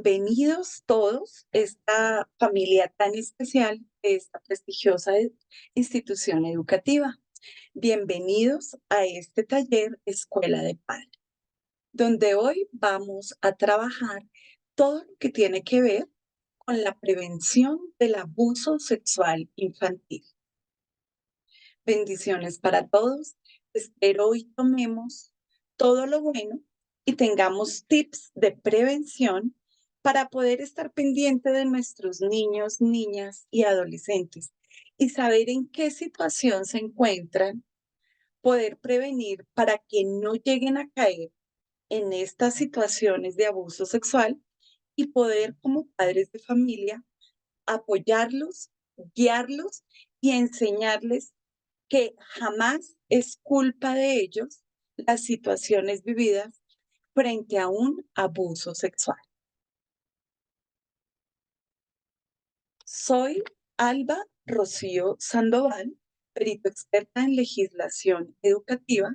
Bienvenidos todos, esta familia tan especial de esta prestigiosa institución educativa. Bienvenidos a este taller Escuela de Padres, donde hoy vamos a trabajar todo lo que tiene que ver con la prevención del abuso sexual infantil. Bendiciones para todos. Espero hoy tomemos todo lo bueno y tengamos tips de prevención para poder estar pendiente de nuestros niños, niñas y adolescentes y saber en qué situación se encuentran, poder prevenir para que no lleguen a caer en estas situaciones de abuso sexual y poder como padres de familia apoyarlos, guiarlos y enseñarles que jamás es culpa de ellos las situaciones vividas frente a un abuso sexual. Soy Alba Rocío Sandoval, perito experta en legislación educativa,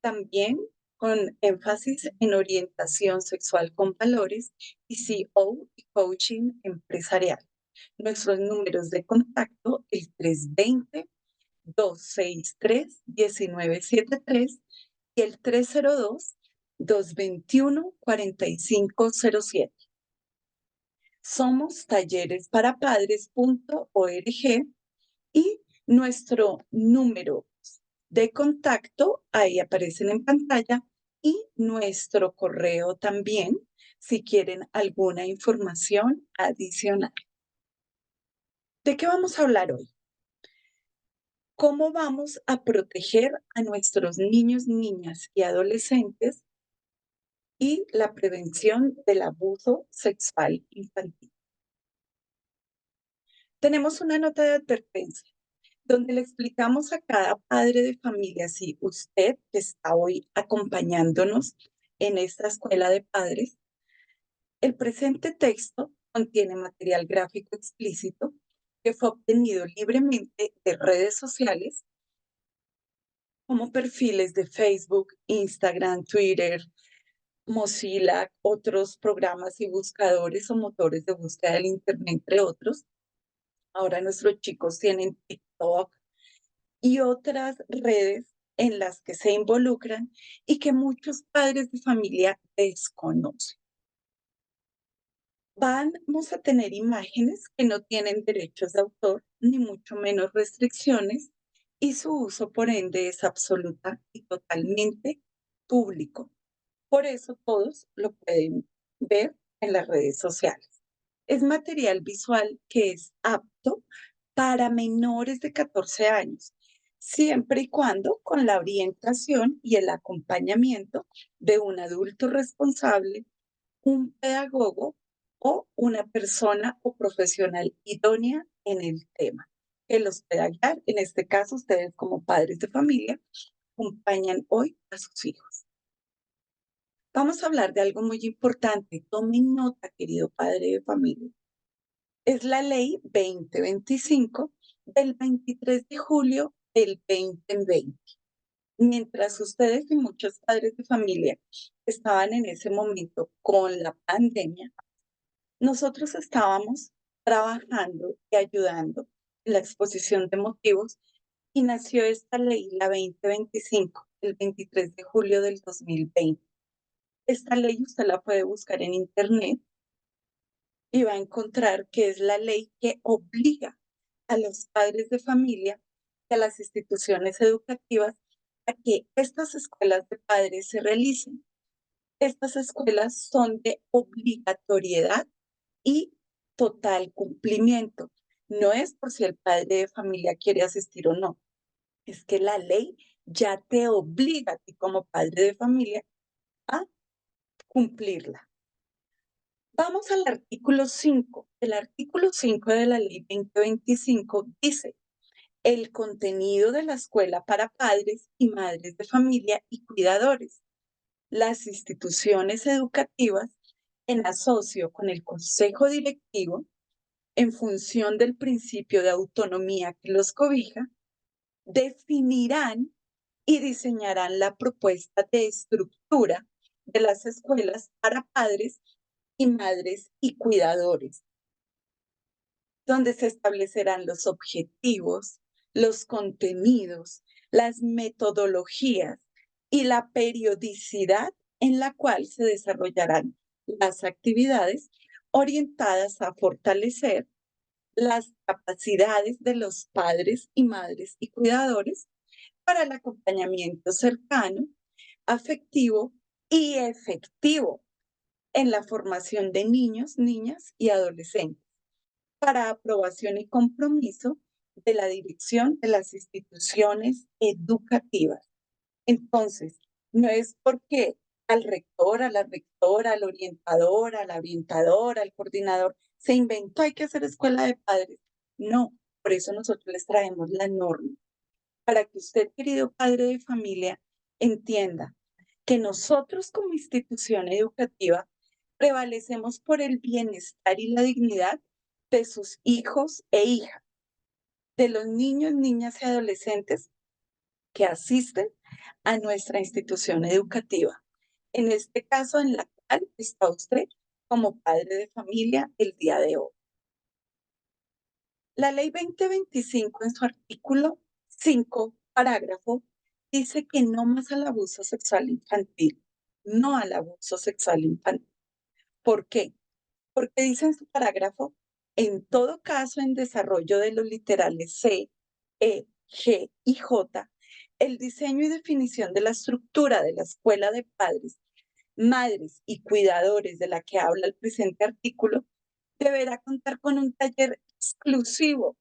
también con énfasis en orientación sexual con valores y CO y coaching empresarial. Nuestros números de contacto, el 320-263-1973 y el 302-221-4507. Somos talleresParaPadres.org y nuestro número de contacto, ahí aparecen en pantalla, y nuestro correo también, si quieren alguna información adicional. ¿De qué vamos a hablar hoy? ¿Cómo vamos a proteger a nuestros niños, niñas y adolescentes y la prevención del abuso sexual infantil? Tenemos una nota de advertencia donde le explicamos a cada padre de familia, si usted que está hoy acompañándonos en esta escuela de padres, el presente texto contiene material gráfico explícito que fue obtenido libremente de redes sociales como perfiles de Facebook, Instagram, Twitter, Mozilla, otros programas y buscadores o motores de búsqueda del Internet, entre otros. Ahora nuestros chicos tienen TikTok y otras redes en las que se involucran y que muchos padres de familia desconocen. Vamos a tener imágenes que no tienen derechos de autor, ni mucho menos restricciones, y su uso, por ende, es absoluta y totalmente público. Por eso todos lo pueden ver en las redes sociales. Es material visual que es apto para menores de 14 años, siempre y cuando con la orientación y el acompañamiento de un adulto responsable, un pedagogo o una persona o profesional idónea en el tema que los pueda guiar. En este caso, ustedes como padres de familia acompañan hoy a sus hijos. Vamos a hablar de algo muy importante. Tomen nota, querido padre de familia. Es la ley 2025 del 23 de julio del 2020. Mientras ustedes y muchos padres de familia estaban en ese momento con la pandemia, nosotros estábamos trabajando y ayudando en la exposición de motivos y nació esta ley, la 2025, el 23 de julio del 2020. Esta ley usted la puede buscar en internet y va a encontrar que es la ley que obliga a los padres de familia y a las instituciones educativas a que estas escuelas de padres se realicen. Estas escuelas son de obligatoriedad y total cumplimiento. No es por si el padre de familia quiere asistir o no, es que la ley ya te obliga a ti como padre de familia a cumplirla. Vamos al artículo 5. El artículo 5 de la ley 2025 dice: el contenido de la escuela para padres y madres de familia y cuidadores. Las instituciones educativas, en asocio con el consejo directivo, en función del principio de autonomía que los cobija, definirán y diseñarán la propuesta de estructura de las escuelas para padres y madres y cuidadores, donde se establecerán los objetivos, los contenidos, las metodologías y la periodicidad en la cual se desarrollarán las actividades orientadas a fortalecer las capacidades de los padres y madres y cuidadores para el acompañamiento cercano, afectivo y efectivo en la formación de niños, niñas y adolescentes, para aprobación y compromiso de la dirección de las instituciones educativas. Entonces, no es porque al rector, a la rectora, al orientador, a la orientadora, al coordinador, se inventó hay que hacer escuela de padres. No, por eso nosotros les traemos la norma, para que usted, querido padre de familia, entienda que nosotros como institución educativa prevalecemos por el bienestar y la dignidad de sus hijos e hijas, de los niños, niñas y adolescentes que asisten a nuestra institución educativa. En este caso, en la cual está usted como padre de familia el día de hoy. La ley 2025 en su artículo 5, parágrafo, dice que no más al abuso sexual infantil, no al abuso sexual infantil. ¿Por qué? Porque dice en su parágrafo: en todo caso, en desarrollo de los literales C, E, G y J, el diseño y definición de la estructura de la escuela de padres, madres y cuidadores de la que habla el presente artículo deberá contar con un taller exclusivo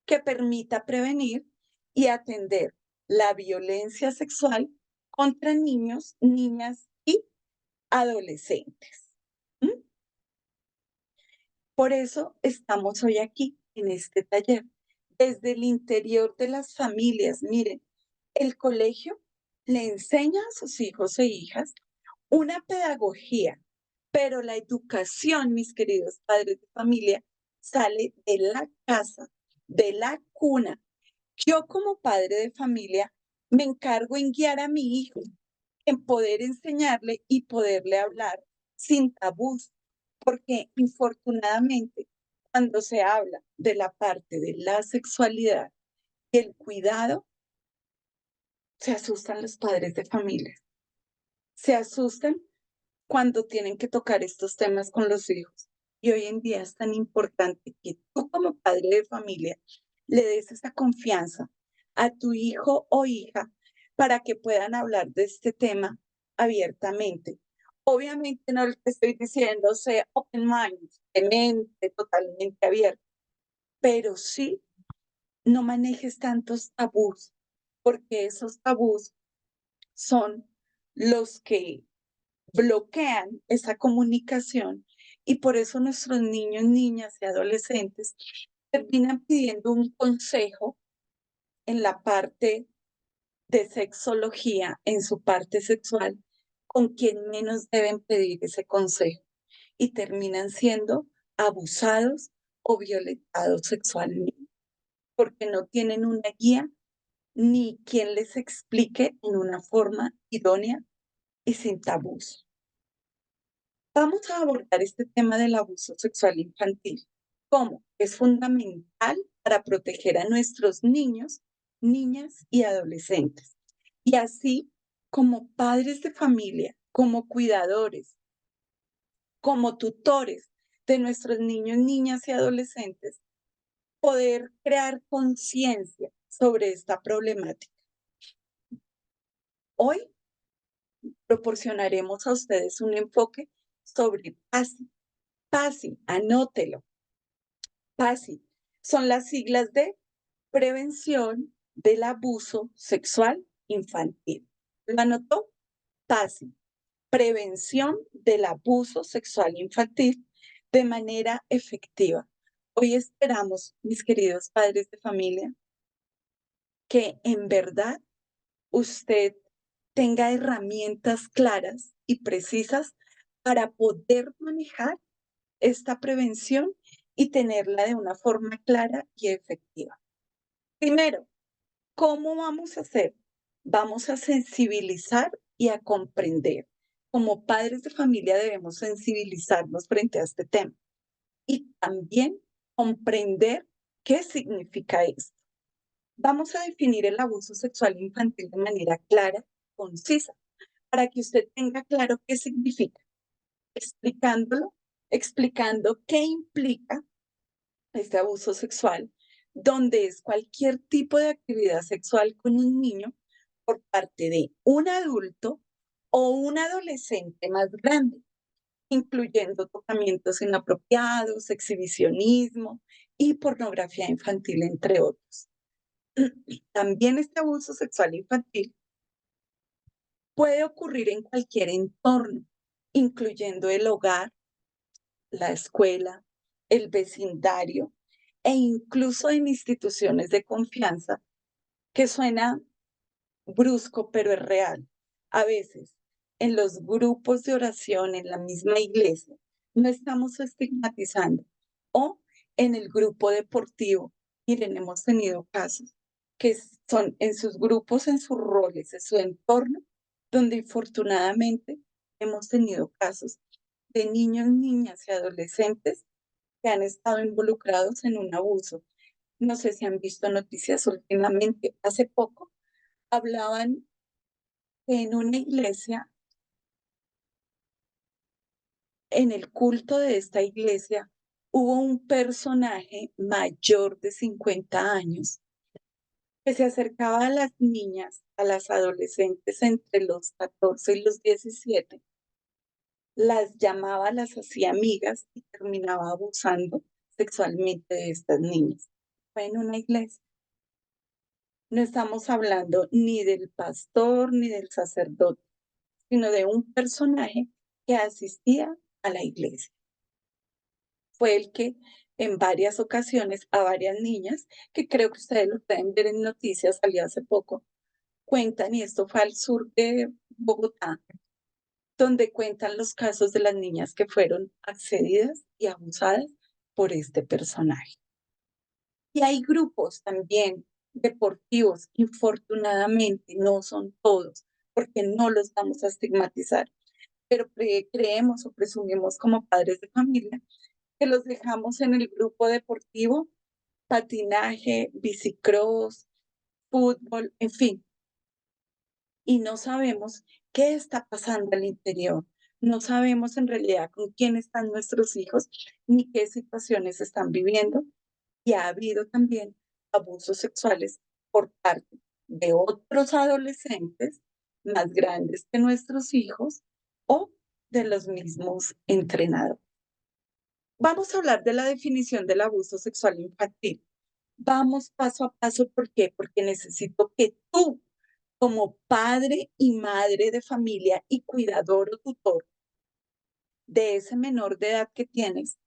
que permita prevenir y atender la violencia sexual contra niños, niñas y adolescentes. ¿Mm? Por eso estamos hoy aquí en este taller. Desde el interior de las familias, miren, el colegio le enseña a sus hijos e hijas una pedagogía, pero la educación, mis queridos padres de familia, sale de la casa, de la cuna. Yo como padre de familia me encargo en guiar a mi hijo, en poder enseñarle y poderle hablar sin tabús, porque infortunadamente cuando se habla de la parte de la sexualidad y el cuidado, se asustan los padres de familia, se asustan cuando tienen que tocar estos temas con los hijos. Y hoy en día es tan importante que tú como padre de familia le des esa confianza a tu hijo o hija para que puedan hablar de este tema abiertamente. Obviamente no te estoy diciendo sea open mind, de mente totalmente abierta, pero sí no manejes tantos tabús, porque esos tabús son los que bloquean esa comunicación y por eso nuestros niños, niñas y adolescentes terminan pidiendo un consejo en la parte de sexología, en su parte sexual, con quien menos deben pedir ese consejo y terminan siendo abusados o violentados sexualmente porque no tienen una guía ni quien les explique en una forma idónea y sin tabús. Vamos a abordar este tema del abuso sexual infantil. ¿Cómo? Es fundamental para proteger a nuestros niños, niñas y adolescentes. Y así, como padres de familia, como cuidadores, como tutores de nuestros niños, niñas y adolescentes, poder crear conciencia sobre esta problemática. Hoy proporcionaremos a ustedes un enfoque sobre PASI. PASI, anótelo. PASI. Son las siglas de Prevención del Abuso Sexual Infantil. ¿Lo anotó? PASI. Prevención del abuso sexual infantil de manera efectiva. Hoy esperamos, mis queridos padres de familia, que en verdad usted tenga herramientas claras y precisas para poder manejar esta prevención y tenerla de una forma clara y efectiva. Primero, ¿cómo vamos a hacer? Vamos a sensibilizar y a comprender. Como padres de familia debemos sensibilizarnos frente a este tema y también comprender qué significa esto. Vamos a definir el abuso sexual infantil de manera clara, concisa, para que usted tenga claro qué significa, explicándolo, explicando qué implica este abuso sexual, donde es cualquier tipo de actividad sexual con un niño por parte de un adulto o un adolescente más grande, incluyendo tocamientos inapropiados, exhibicionismo y pornografía infantil, entre otros. También este abuso sexual infantil puede ocurrir en cualquier entorno, incluyendo el hogar, la escuela, el vecindario e incluso en instituciones de confianza, que suena brusco, pero es real. A veces, en los grupos de oración, en la misma iglesia, no estamos estigmatizando. O en el grupo deportivo, miren, hemos tenido casos que son en sus grupos, en sus roles, en su entorno, donde infortunadamente hemos tenido casos de niños, niñas y adolescentes que han estado involucrados en un abuso. No sé si han visto noticias últimamente. Hace poco hablaban que en una iglesia, en el culto de esta iglesia, hubo un personaje mayor de 50 años que se acercaba a las niñas, a las adolescentes entre los 14 y los 17, las llamaba, las hacía amigas y terminaba abusando sexualmente de estas niñas. Fue en una iglesia. No estamos hablando ni del pastor ni del sacerdote, sino de un personaje que asistía a la iglesia. Fue el que en varias ocasiones a varias niñas, que creo que ustedes lo pueden ver en noticias, salió hace poco, cuentan, y esto fue al sur de Bogotá, donde cuentan los casos de las niñas que fueron accedidas y abusadas por este personaje. Y hay grupos también deportivos, infortunadamente, no son todos, porque no los vamos a estigmatizar, pero creemos o presumimos como padres de familia que los dejamos en el grupo deportivo, patinaje, bicicross, fútbol, en fin, y no sabemos qué está pasando al interior. No sabemos en realidad con quién están nuestros hijos ni qué situaciones están viviendo. Y ha habido también abusos sexuales por parte de otros adolescentes más grandes que nuestros hijos o de los mismos entrenadores. Vamos a hablar de la definición del abuso sexual infantil. Vamos paso a paso. ¿Por qué? Porque necesito que tú, como padre y madre de familia y cuidador o tutor de ese menor de edad que tienes,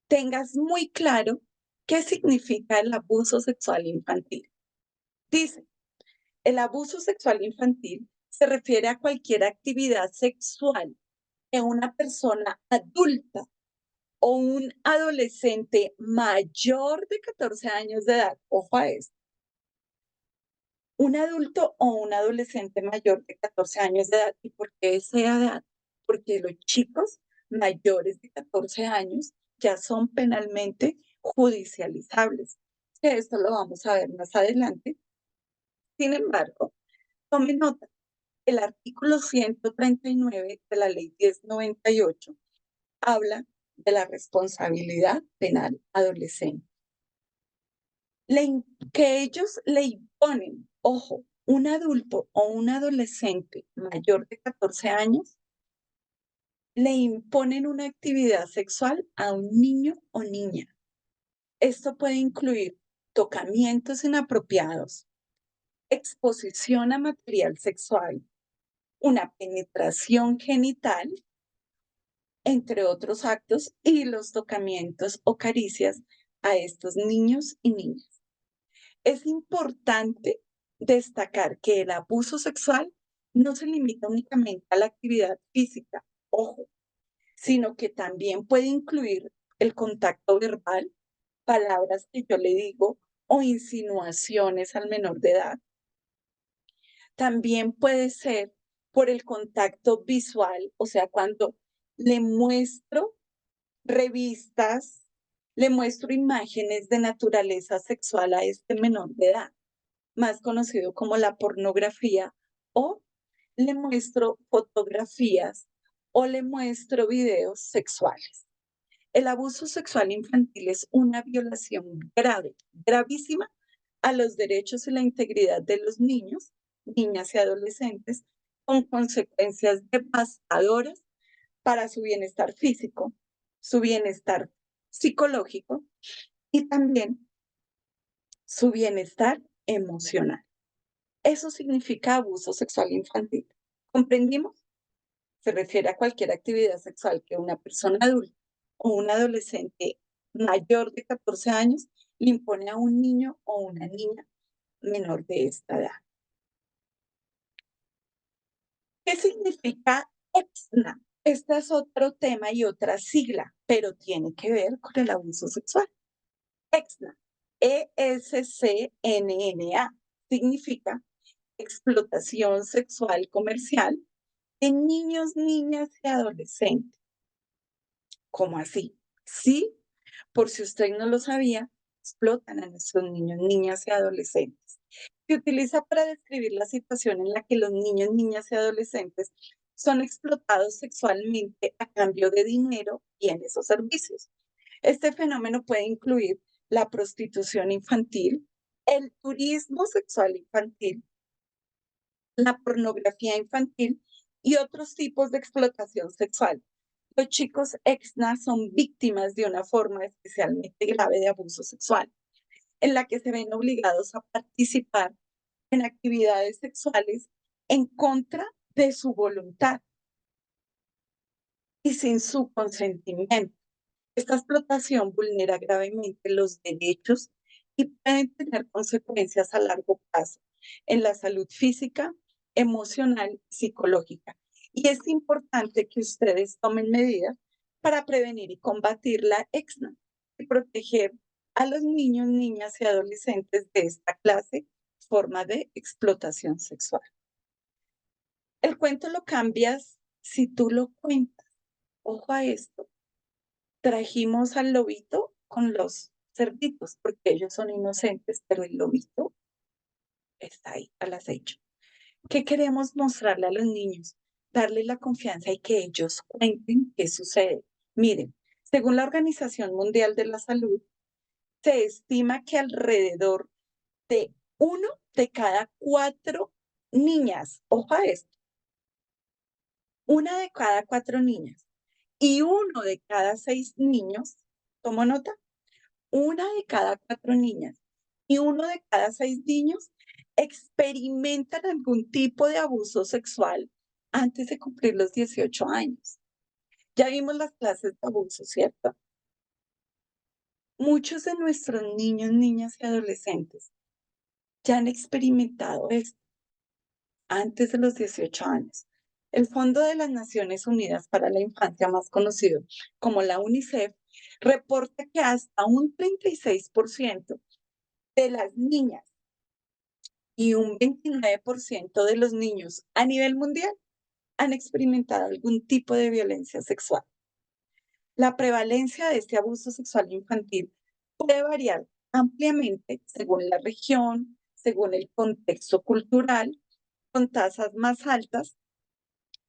tengas muy claro qué significa el abuso sexual infantil. Dice, el abuso sexual infantil se refiere a cualquier actividad sexual que una persona adulta o un adolescente mayor de 14 años de edad, ojo a esto, un adulto o un adolescente mayor de 14 años de edad. ¿Y por qué esa edad? Porque los chicos mayores de 14 años ya son penalmente judicializables. Que esto lo vamos a ver más adelante. Sin embargo, tome nota, el artículo 139 de la ley 1098 habla de la responsabilidad penal adolescente. Que ellos le imponen, ojo, un adulto o un adolescente mayor de 14 años, le imponen una actividad sexual a un niño o niña. Esto puede incluir tocamientos inapropiados, exposición a material sexual, una penetración genital, entre otros actos, y los tocamientos o caricias a estos niños y niñas. Es importante destacar que el abuso sexual no se limita únicamente a la actividad física, ojo, sino que también puede incluir el contacto verbal, palabras que yo le digo o insinuaciones al menor de edad. También puede ser por el contacto visual, o sea, cuando le muestro revistas, le muestro imágenes de naturaleza sexual a este menor de edad, más conocido como la pornografía, o le muestro fotografías o le muestro videos sexuales. El abuso sexual infantil es una violación grave, gravísima, a los derechos y la integridad de los niños, niñas y adolescentes, con consecuencias devastadoras para su bienestar físico, su bienestar psicológico y también su bienestar emocional. Eso significa abuso sexual infantil. ¿Comprendimos? Se refiere a cualquier actividad sexual que una persona adulta o un adolescente mayor de 14 años le impone a un niño o una niña menor de esta edad. ¿Qué significa EXNA? Este es otro tema y otra sigla, pero tiene que ver con el abuso sexual. EXNA, ESCNNA, significa explotación sexual comercial de niños, niñas y adolescentes. ¿Cómo así? Sí, por si usted no lo sabía, explotan a nuestros niños, niñas y adolescentes. Se utiliza para describir la situación en la que los niños, niñas y adolescentes son explotados sexualmente a cambio de dinero, bienes o servicios. Este fenómeno puede incluir la prostitución infantil, el turismo sexual infantil, la pornografía infantil y otros tipos de explotación sexual. Los chicos exna son víctimas de una forma especialmente grave de abuso sexual, en la que se ven obligados a participar en actividades sexuales en contra de su voluntad y sin su consentimiento. Esta explotación vulnera gravemente los derechos y puede tener consecuencias a largo plazo en la salud física, emocional y psicológica. Y es importante que ustedes tomen medidas para prevenir y combatir la EXNA y proteger a los niños, niñas y adolescentes de esta clase forma de explotación sexual. El cuento lo cambias si tú lo cuentas. Ojo a esto. Trajimos al lobito con los cerditos, porque ellos son inocentes, pero el lobito está ahí al acecho. ¿Qué queremos mostrarle a los niños? Darles la confianza y que ellos cuenten qué sucede. Miren, según la Organización Mundial de la Salud, se estima que alrededor de 1 de cada 4 niñas, ojo a esto, 1 de cada 4 niñas y 1 de cada 6 niños, ¿tomo nota? 1 de cada 4 niñas y 1 de cada 6 niños experimentan algún tipo de abuso sexual antes de cumplir los 18 años. Ya vimos las clases de abuso, ¿cierto? Muchos de nuestros niños, niñas y adolescentes ya han experimentado esto antes de los 18 años. El Fondo de las Naciones Unidas para la Infancia, más conocido como la UNICEF, reporta que hasta un 36% de las niñas y un 29% de los niños a nivel mundial han experimentado algún tipo de violencia sexual. La prevalencia de este abuso sexual infantil puede variar ampliamente según la región, según el contexto cultural, con tasas más altas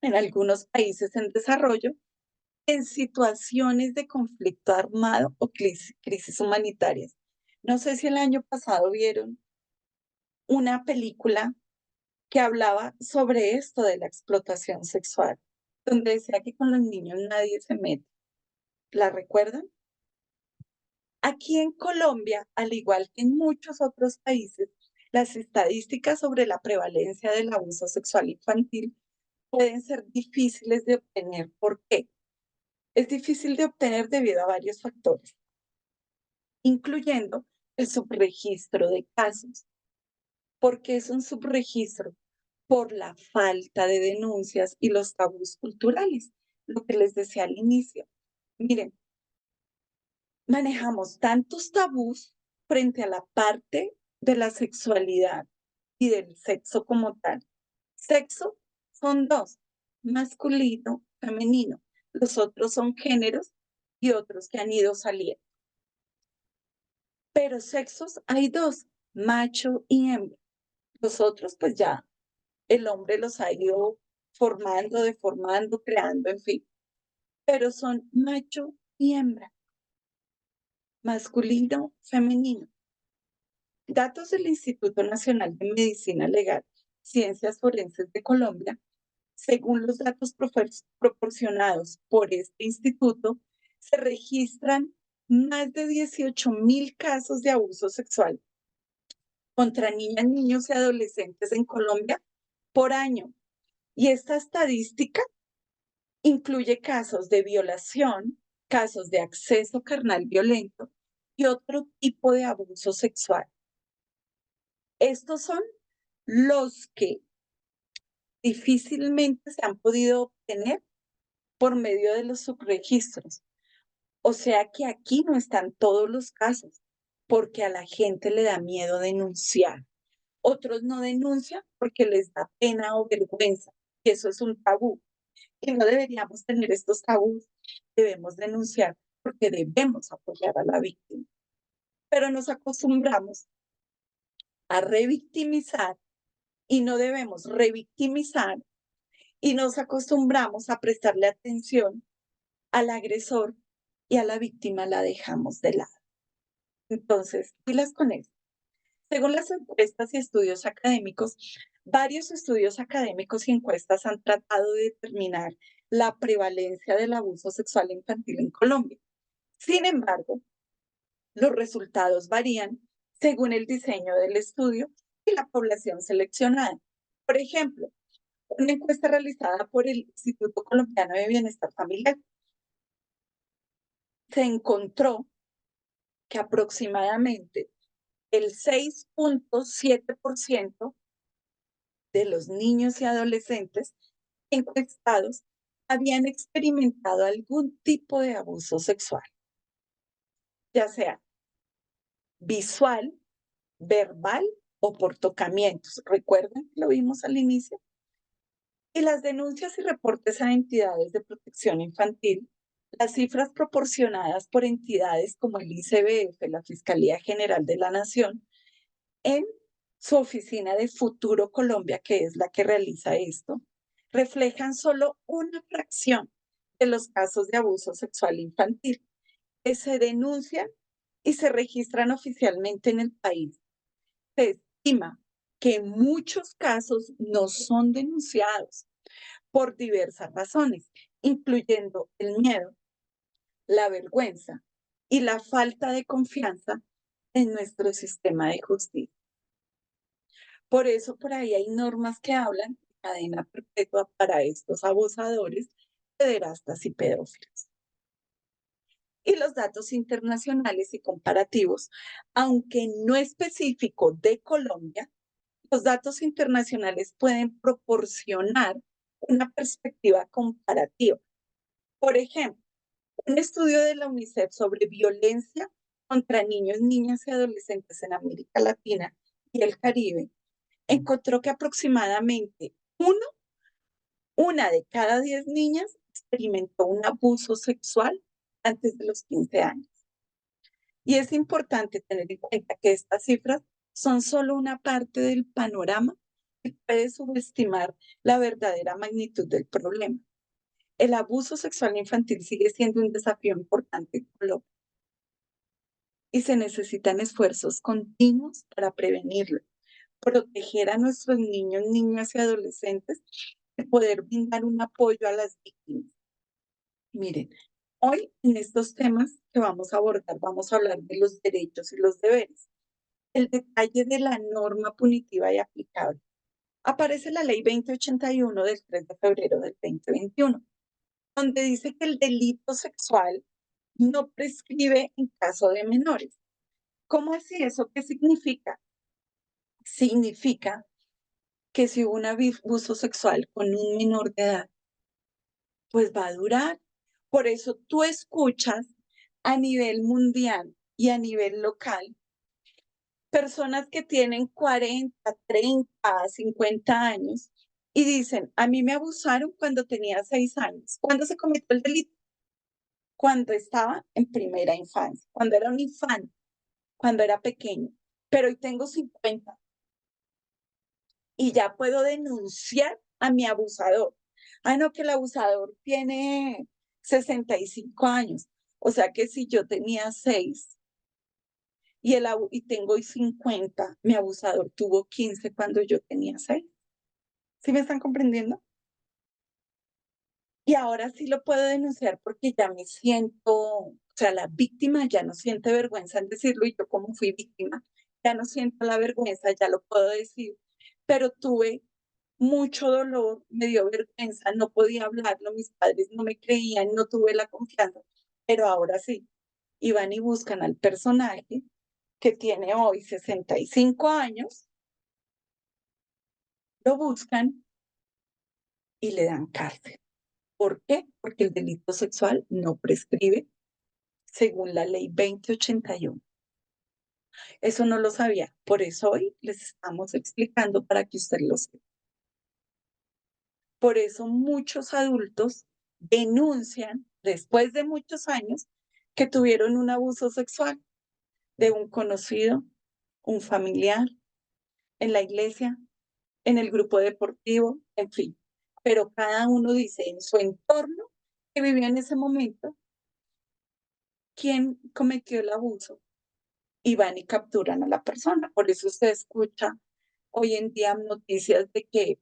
en algunos países en desarrollo, en situaciones de conflicto armado o crisis humanitarias. No sé si el año pasado vieron una película que hablaba sobre esto de la explotación sexual, donde decía que con los niños nadie se mete. ¿La recuerdan? Aquí en Colombia, al igual que en muchos otros países, las estadísticas sobre la prevalencia del abuso sexual infantil pueden ser difíciles de obtener. ¿Por qué? Es difícil de obtener debido a varios factores, incluyendo el subregistro de casos. ¿Por qué es un subregistro? Por la falta de denuncias y los tabús culturales, lo que les decía al inicio. Miren, manejamos tantos tabús frente a la parte de la sexualidad y del sexo como tal. Sexo son dos, masculino, femenino. Los otros son géneros y otros que han ido saliendo. Pero sexos hay dos, macho y hembra. Los otros, pues ya el hombre los ha ido formando, deformando, creando, en fin. Pero son macho y hembra, masculino, femenino. Datos del Instituto Nacional de Medicina Legal, Ciencias Forenses de Colombia, según los datos proporcionados por este instituto, se registran más de 18.000 casos de abuso sexual contra niñas, niños y adolescentes en Colombia por año. Y esta estadística incluye casos de violación, casos de acceso carnal violento y otro tipo de abuso sexual. Estos son los que difícilmente se han podido obtener por medio de los subregistros. O sea que aquí no están todos los casos, porque a la gente le da miedo denunciar. Otros no denuncian porque les da pena o vergüenza, y eso es un tabú. Y no deberíamos tener estos tabús, debemos denunciar porque debemos apoyar a la víctima. Pero nos acostumbramos a revictimizar y no debemos revictimizar y nos acostumbramos a prestarle atención al agresor y a la víctima la dejamos de lado. Entonces, pilas con esto. Según las encuestas y estudios académicos, varios estudios académicos y encuestas han tratado de determinar la prevalencia del abuso sexual infantil en Colombia. Sin embargo, los resultados varían según el diseño del estudio y la población seleccionada. Por ejemplo, una encuesta realizada por el Instituto Colombiano de Bienestar Familiar se encontró que aproximadamente el 6.7% de los niños y adolescentes encuestados habían experimentado algún tipo de abuso sexual, ya sea visual, verbal o por tocamientos. ¿Recuerdan que lo vimos al inicio? Y las denuncias y reportes a entidades de protección infantil, las cifras proporcionadas por entidades como el ICBF, la Fiscalía General de la Nación, en su oficina de Futuro Colombia, que es la que realiza esto, reflejan solo una fracción de los casos de abuso sexual infantil que se denuncian y se registran oficialmente en el país. Se estima que muchos casos no son denunciados por diversas razones, incluyendo el miedo, la vergüenza y la falta de confianza en nuestro sistema de justicia. Por eso por ahí hay normas que hablan de cadena perpetua para estos abusadores, pederastas y pedófilos. Y los datos internacionales y comparativos, aunque no específico de Colombia, los datos internacionales pueden proporcionar una perspectiva comparativa. Por ejemplo, un estudio de la UNICEF sobre violencia contra niños, niñas y adolescentes en América Latina y el Caribe encontró que aproximadamente una de cada 10 niñas experimentó un abuso sexual antes de los 15 años. Y es importante tener en cuenta que estas cifras son solo una parte del panorama que puede subestimar la verdadera magnitud del problema. El abuso sexual infantil sigue siendo un desafío importante en Colombia y se necesitan esfuerzos continuos para prevenirlo, proteger a nuestros niños, niñas y adolescentes y poder brindar un apoyo a las víctimas. Miren, Hoy, en estos temas que vamos a abordar, vamos a hablar de los derechos y los deberes, el detalle de la norma punitiva y aplicable. Aparece la Ley 2081 del 3 de febrero del 2021, donde dice que el delito sexual no prescribe en caso de menores. ¿Cómo así? ¿Eso qué significa? Significa que si hubo un abuso sexual con un menor de edad, pues va a durar. Por eso tú escuchas a nivel mundial y a nivel local personas que tienen 40, 30, 50 años y dicen, a mí me abusaron cuando tenía 6 años. ¿Cuándo se cometió el delito? Cuando estaba en primera infancia, cuando era un infante, cuando era pequeño. Pero hoy tengo 50 y ya puedo denunciar a mi abusador. Ah, no, que el abusador tiene 65 años. O sea que si yo tenía 6 y tengo hoy 50, mi abusador tuvo 15 cuando yo tenía 6. ¿Sí me están comprendiendo? Y ahora sí lo puedo denunciar porque ya me siento, o sea, la víctima ya no siente vergüenza en decirlo y yo como fui víctima, ya no siento la vergüenza, ya lo puedo decir, pero tuve mucho dolor, me dio vergüenza, no podía hablarlo, mis padres no me creían, no tuve la confianza, pero ahora sí, y van y buscan al personaje que tiene hoy 65 años, lo buscan y le dan cárcel. ¿Por qué? Porque el delito sexual no prescribe según la ley 2081. Eso no lo sabía, por eso hoy les estamos explicando para que usted lo sepa. Por eso muchos adultos denuncian después de muchos años que tuvieron un abuso sexual de un conocido, un familiar, en la iglesia, en el grupo deportivo, en fin. Pero cada uno dice en su entorno que vivió en ese momento quién cometió el abuso y van y capturan a la persona. Por eso usted escucha hoy en día noticias de que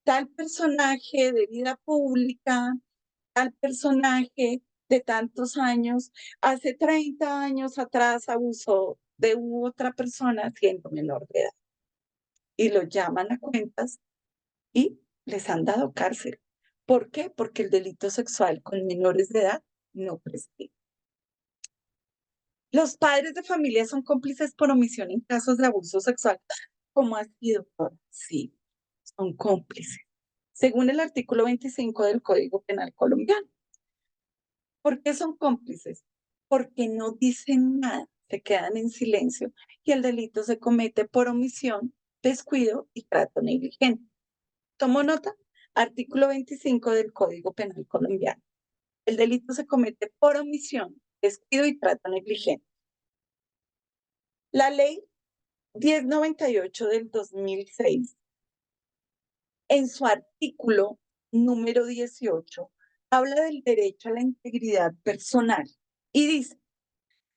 tal personaje de vida pública, tal personaje de tantos años, hace 30 años atrás abusó de otra persona siendo menor de edad y lo llaman a cuentas y les han dado cárcel. ¿Por qué? Porque el delito sexual con menores de edad no prescribe. Los padres de familia son cómplices por omisión en casos de abuso sexual. ¿Cómo así, doctora? Sí, son cómplices. Según el artículo 25 del Código Penal colombiano. ¿Por qué son cómplices? Porque no dicen nada, se quedan en silencio y el delito se comete por omisión, descuido y trato negligente. ¿Tomo nota? Artículo 25 del Código Penal colombiano. El delito se comete por omisión, descuido y trato negligente. La ley 1098 del 2006, en su artículo número 18, habla del derecho a la integridad personal y dice,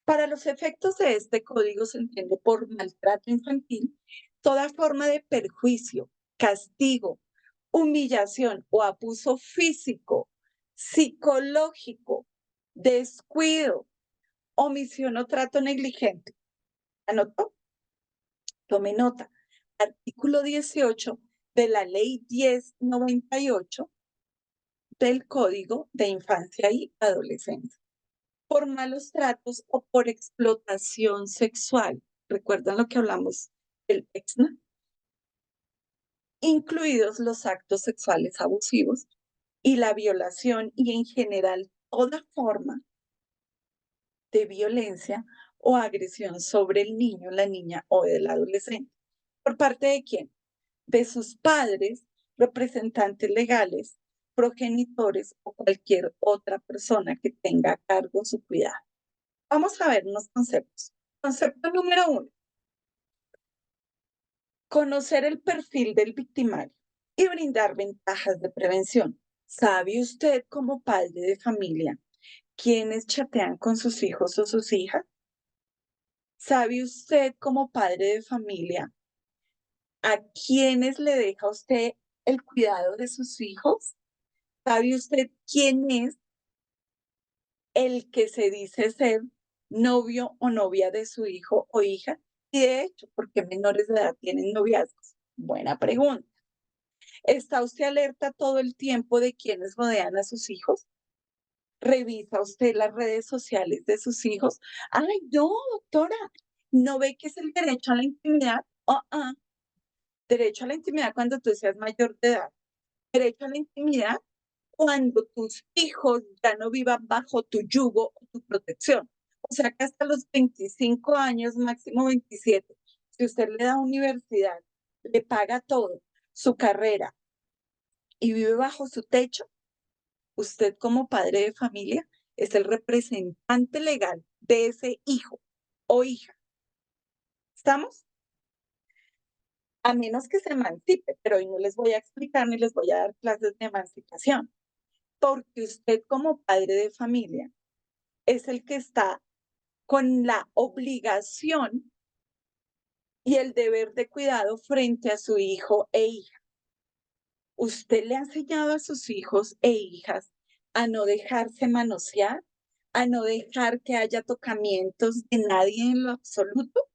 para los efectos de este código se entiende por maltrato infantil toda forma de perjuicio, castigo, humillación o abuso físico, psicológico, descuido, omisión o trato negligente. ¿Anotó? Tome nota. Artículo 18 de la Ley 1098 del Código de Infancia y Adolescencia. Por malos tratos o por explotación sexual. ¿Recuerdan lo que hablamos del EXNA? Incluidos los actos sexuales abusivos y la violación y en general toda forma de violencia o agresión sobre el niño, la niña o el adolescente. ¿Por parte de quién? De sus padres, representantes legales, progenitores o cualquier otra persona que tenga a cargo su cuidado. Vamos a ver unos conceptos. Concepto número 1, conocer el perfil del victimario y brindar ventajas de prevención. ¿Sabe usted como padre de familia quiénes chatean con sus hijos o sus hijas? ¿Sabe usted como padre de familia a quiénes le deja usted el cuidado de sus hijos? ¿Sabe usted quién es el que se dice ser novio o novia de su hijo o hija. Y de hecho, ¿por qué menores de edad tienen noviazgos? Buena pregunta. ¿Está usted alerta todo el tiempo de quienes rodean a sus hijos? ¿Revisa usted las redes sociales de sus hijos? Ay, no, doctora, ¿no ve que es el derecho a la intimidad? Derecho a la intimidad cuando tú seas mayor de edad. Derecho a la intimidad cuando tus hijos ya no vivan bajo tu yugo o tu protección. O sea que hasta los 25 años, máximo 27, si usted le da universidad, le paga todo, su carrera y vive bajo su techo, usted como padre de familia es el representante legal de ese hijo o hija. ¿Estamos? A menos que se emancipe, pero hoy no les voy a explicar ni les voy a dar clases de emancipación, porque usted como padre de familia es el que está con la obligación y el deber de cuidado frente a su hijo e hija. ¿Usted le ha enseñado a sus hijos e hijas a no dejarse manosear, a no dejar que haya tocamientos de nadie en lo absoluto?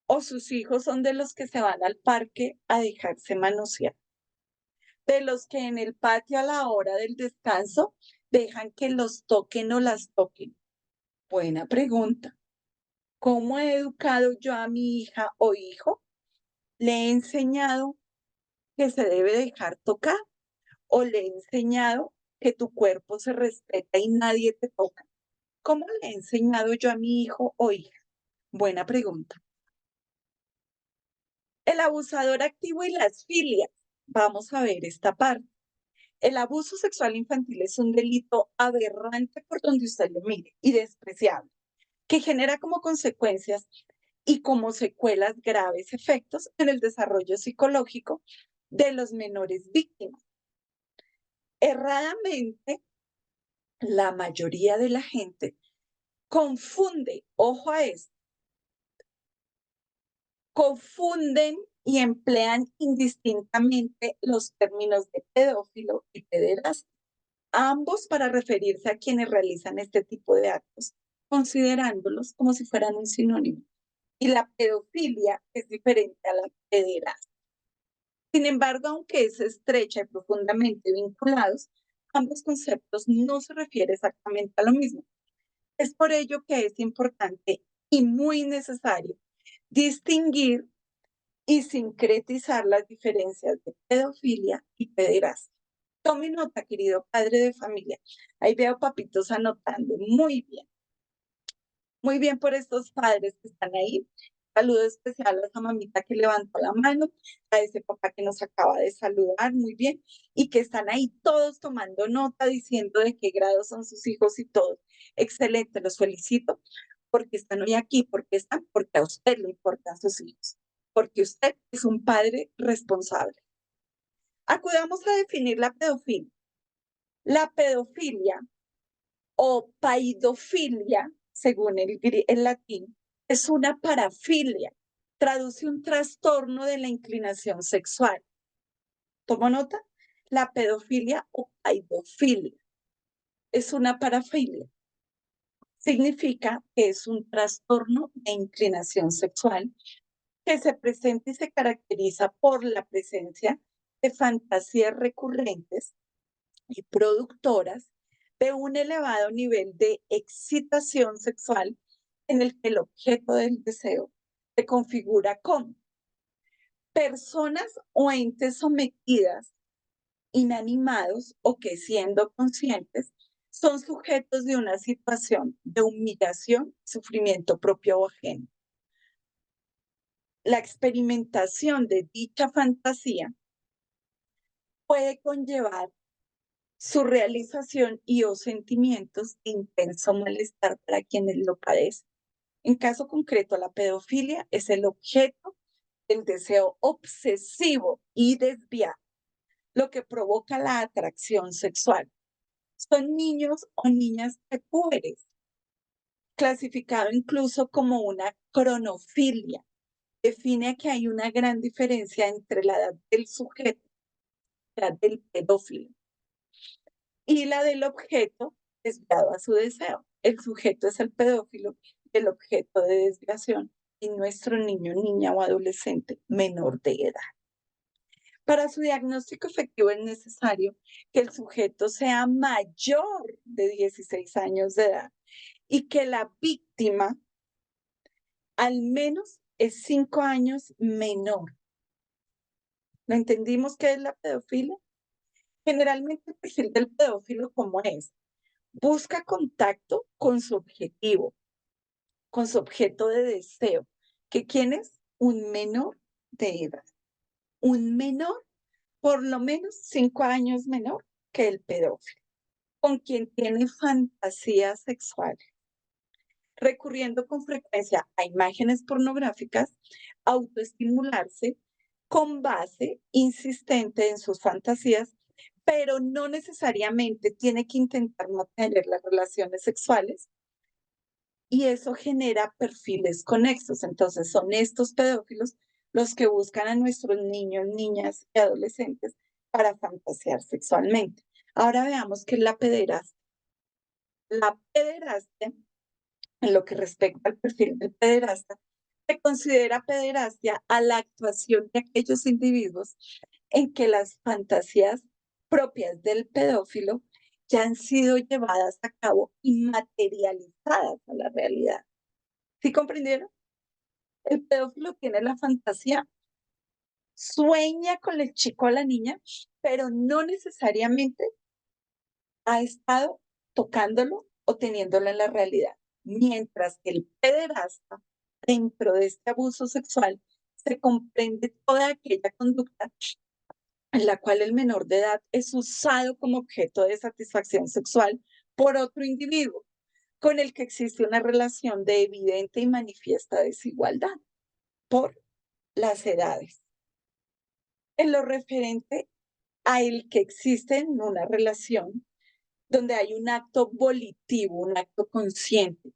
¿O sus hijos son de los que se van al parque a dejarse manosear? De los que en el patio a la hora del descanso dejan que los toquen o las toquen. Buena pregunta. ¿Cómo he educado yo a mi hija o hijo? ¿Le he enseñado que se debe dejar tocar o le he enseñado que tu cuerpo se respeta y nadie te toca? ¿Cómo le he enseñado yo a mi hijo o hija? Buena pregunta. El abusador activo y las filias. Vamos a ver esta parte. El abuso sexual infantil es un delito aberrante por donde usted lo mire y despreciable, que genera como consecuencias y como secuelas graves efectos en el desarrollo psicológico de los menores víctimas. Erradamente, la mayoría de la gente confunde, ojo a esto, confunden y emplean indistintamente los términos de pedófilo y pederasta, ambos para referirse a quienes realizan este tipo de actos, considerándolos como si fueran un sinónimo. Y la pedofilia es diferente a la pederastia. Sin embargo, aunque es estrecha y profundamente vinculados, ambos conceptos no se refieren exactamente a lo mismo. Es por ello que es importante y muy necesario distinguir y sincretizar las diferencias de pedofilia y pederastia. Tome nota, querido padre de familia. Ahí veo papitos anotando. Muy bien por estos padres que están ahí. Saludo especial a esa mamita que levantó la mano, a ese papá que nos acaba de saludar, muy bien, y que están ahí todos tomando nota, diciendo de qué grado son sus hijos y todo. Excelente, los felicito porque están hoy aquí, porque a usted le importan sus hijos, porque usted es un padre responsable. Acudamos a definir la pedofilia. La pedofilia o paidofilia, según el latín, es una parafilia. Traduce un trastorno de la inclinación sexual. ¿Tomo nota? La pedofilia o paidofilia es una parafilia. Significa que es un trastorno de inclinación sexual que se presenta y se caracteriza por la presencia de fantasías recurrentes y productoras de un elevado nivel de excitación sexual en el que el objeto del deseo se configura como personas o entes sometidas, inanimados o que siendo conscientes son sujetos de una situación de humillación, sufrimiento propio o ajeno. La experimentación de dicha fantasía puede conllevar su realización y o sentimientos de intenso malestar para quienes lo padecen. En caso concreto, la pedofilia es el objeto del deseo obsesivo y desviado, lo que provoca la atracción sexual. Son niños o niñas precúberes, clasificado incluso como una cronofilia. Define que hay una gran diferencia entre la edad del sujeto, la edad del pedófilo, y la del objeto desviado a su deseo. El sujeto es el pedófilo y el objeto de desviación es nuestro niño, niña o adolescente menor de edad. Para su diagnóstico efectivo es necesario que el sujeto sea mayor de 16 años de edad y que la víctima al menos es 5 años menor. ¿Lo entendimos qué es la pedofilia? Generalmente el perfil del pedófilo, ¿cómo es? Busca contacto con su objeto de deseo. ¿Que quién es? Un menor de edad. Un menor, por lo menos 5 años menor que el pedófilo, con quien tiene fantasías sexuales, recurriendo con frecuencia a imágenes pornográficas, autoestimularse con base insistente en sus fantasías, pero no necesariamente tiene que intentar mantener las relaciones sexuales y eso genera perfiles conexos. Entonces son estos pedófilos los que buscan a nuestros niños, niñas y adolescentes para fantasear sexualmente. Ahora veamos qué es la pederastia. La pederastia, en lo que respecta al perfil del pederasta, se considera pederastia a la actuación de aquellos individuos en que las fantasías propias del pedófilo ya han sido llevadas a cabo y materializadas a la realidad. ¿Sí comprendieron? El pedófilo tiene la fantasía, sueña con el chico o la niña, pero no necesariamente ha estado tocándolo o teniéndolo en la realidad. Mientras que el pederasta, dentro de este abuso sexual, se comprende toda aquella conducta en la cual el menor de edad es usado como objeto de satisfacción sexual por otro individuo, con el que existe una relación de evidente y manifiesta desigualdad por las edades. En lo referente a el que existe en una relación donde hay un acto volitivo, un acto consciente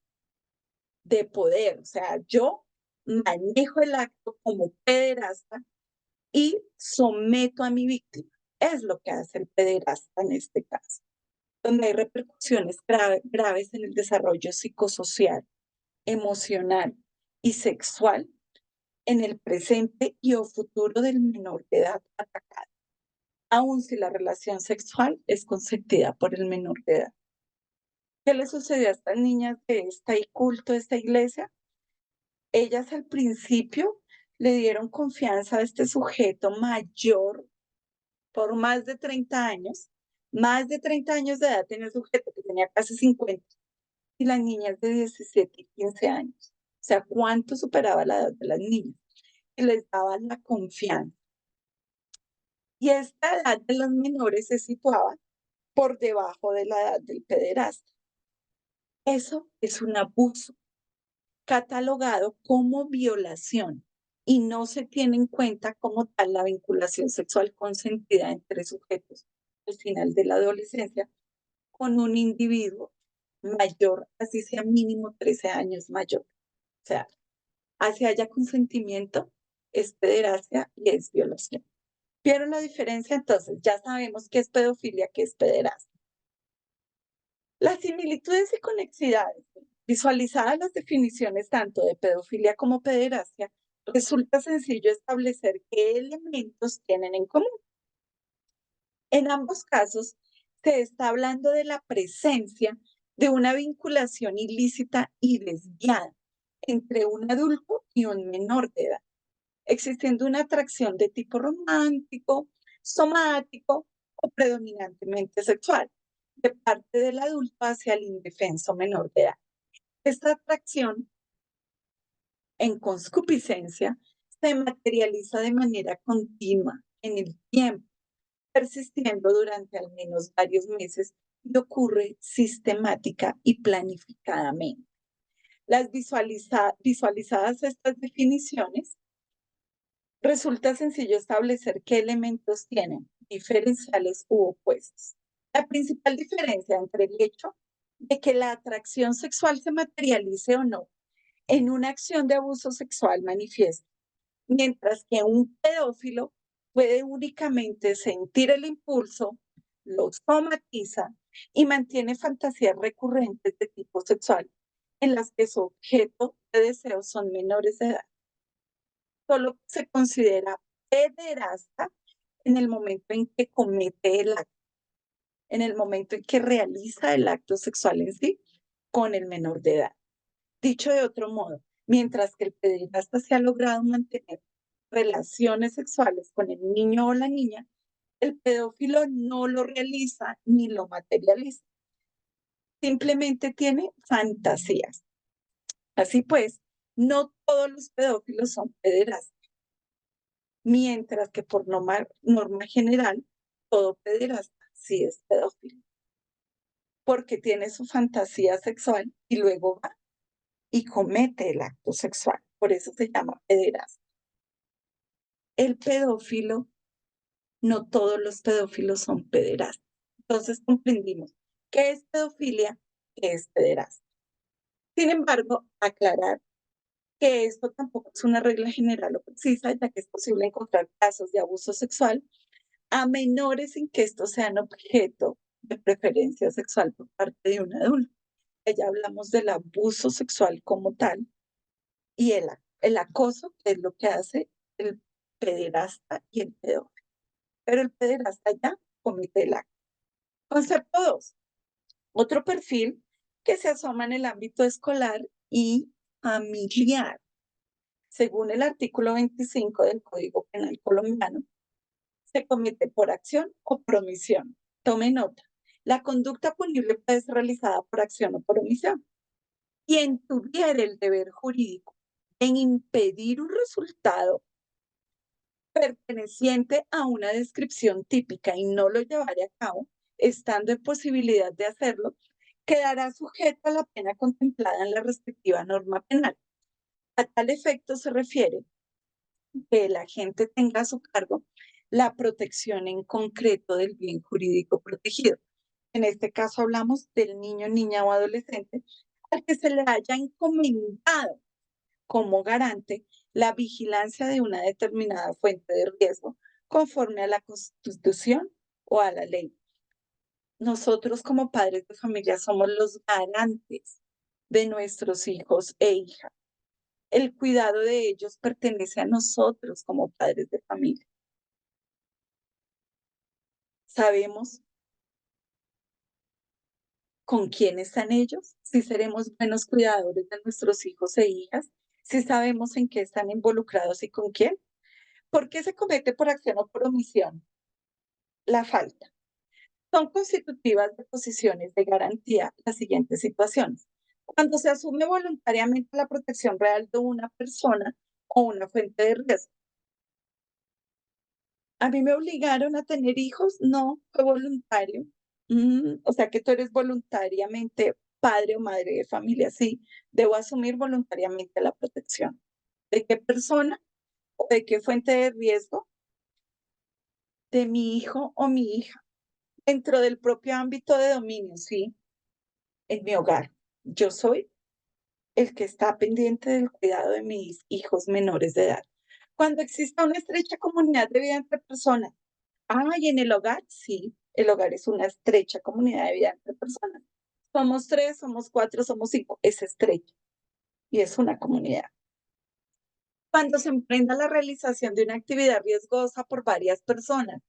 de poder, o sea, yo manejo el acto como pederasta y someto a mi víctima. Es lo que hace el pederasta en este caso, donde hay repercusiones graves en el desarrollo psicosocial, emocional y sexual en el presente y o futuro del menor de edad atacado, aun si la relación sexual es consentida por el menor de edad. ¿Qué le sucedió a estas niñas de este culto, de esta iglesia? Ellas al principio le dieron confianza a este sujeto mayor por más de 30 años de edad tenía el sujeto que tenía casi 50 y las niñas de 17 y 15 años. O sea, ¿cuánto superaba la edad de las niñas? Y les daba la confianza. Y esta edad de los menores se situaba por debajo de la edad del pederasta. Eso es un abuso catalogado como violación y no se tiene en cuenta como tal la vinculación sexual consentida entre sujetos al final de la adolescencia con un individuo mayor, así sea mínimo 13 años mayor. O sea, así haya consentimiento, es pederastia y es violación. ¿Vieron la diferencia? Entonces, ya sabemos qué es pedofilia, qué es pederastia. Las similitudes y conexidades, visualizadas las definiciones tanto de pedofilia como pederastia, resulta sencillo establecer qué elementos tienen en común. En ambos casos, se está hablando de la presencia de una vinculación ilícita y desviada entre un adulto y un menor de edad, existiendo una atracción de tipo romántico, somático o predominantemente sexual de parte del adulto hacia el indefenso menor de edad. Esta atracción en concupiscencia se materializa de manera continua en el tiempo, persistiendo durante al menos varios meses y ocurre sistemática y planificadamente. Las visualizadas estas definiciones, resulta sencillo establecer qué elementos tienen, diferenciales u opuestos. La principal diferencia entre el hecho de que la atracción sexual se materialice o no en una acción de abuso sexual manifiesta, mientras que un pedófilo puede únicamente sentir el impulso, lo somatiza y mantiene fantasías recurrentes de tipo sexual en las que su objeto de deseo son menores de edad. Solo se considera pederasta en el momento en que comete el acto, en el momento en que realiza el acto sexual en sí con el menor de edad. Dicho de otro modo, mientras que el pederasta se ha logrado mantener relaciones sexuales con el niño o la niña, el pedófilo no lo realiza ni lo materializa, simplemente tiene fantasías. Así pues, no todos los pedófilos son pederastas, mientras que por norma general, todo pederasta sí es pedófilo, porque tiene su fantasía sexual y luego va y comete el acto sexual. Por eso se llama pederasta. El pedófilo, no todos los pedófilos son pederastas. Entonces comprendimos qué es pedofilia, qué es pederasta. Sin embargo, aclarar que esto tampoco es una regla general o precisa, ya que es posible encontrar casos de abuso sexual a menores sin que estos sean objeto de preferencia sexual por parte de un adulto. Ya hablamos del abuso sexual como tal y el acoso, que es lo que hace el pederasta y el pedófilo. Pero el pederasta ya comete el acto. Concepto 2. Otro perfil que se asoma en el ámbito escolar y familiar. Según el artículo 25 del Código Penal colombiano, se comete por acción o por omisión. Tome nota. La conducta punible puede ser realizada por acción o por omisión. Quien tuviera el deber jurídico en impedir un resultado perteneciente a una descripción típica y no lo llevare a cabo, estando en posibilidad de hacerlo, quedará sujeto a la pena contemplada en la respectiva norma penal. A tal efecto se refiere que el agente tenga a su cargo la protección en concreto del bien jurídico protegido. En este caso hablamos del niño, niña o adolescente al que se le haya encomendado como garante la vigilancia de una determinada fuente de riesgo conforme a la Constitución o a la ley. Nosotros como padres de familia somos los garantes de nuestros hijos e hijas. El cuidado de ellos pertenece a nosotros como padres de familia. Sabemos con quién están ellos, si seremos buenos cuidadores de nuestros hijos e hijas, si sabemos en qué están involucrados y con quién. ¿Por qué se comete por acción o por omisión? La falta. Son constitutivas de posiciones de garantía las siguientes situaciones. Cuando se asume voluntariamente la protección real de una persona o una fuente de riesgo. ¿A mí me obligaron a tener hijos? No, fue voluntario. O sea que tú eres voluntariamente padre o madre de familia. Sí, debo asumir voluntariamente la protección. ¿De qué persona o de qué fuente de riesgo? De mi hijo o mi hija. Dentro del propio ámbito de dominio, sí, en mi hogar. Yo soy el que está pendiente del cuidado de mis hijos menores de edad. Cuando exista una estrecha comunidad de vida entre personas. Y en el hogar, sí, el hogar es una estrecha comunidad de vida entre personas. Somos 3, somos 4, somos 5, es estrecha y es una comunidad. Cuando se emprenda la realización de una actividad riesgosa por varias personas,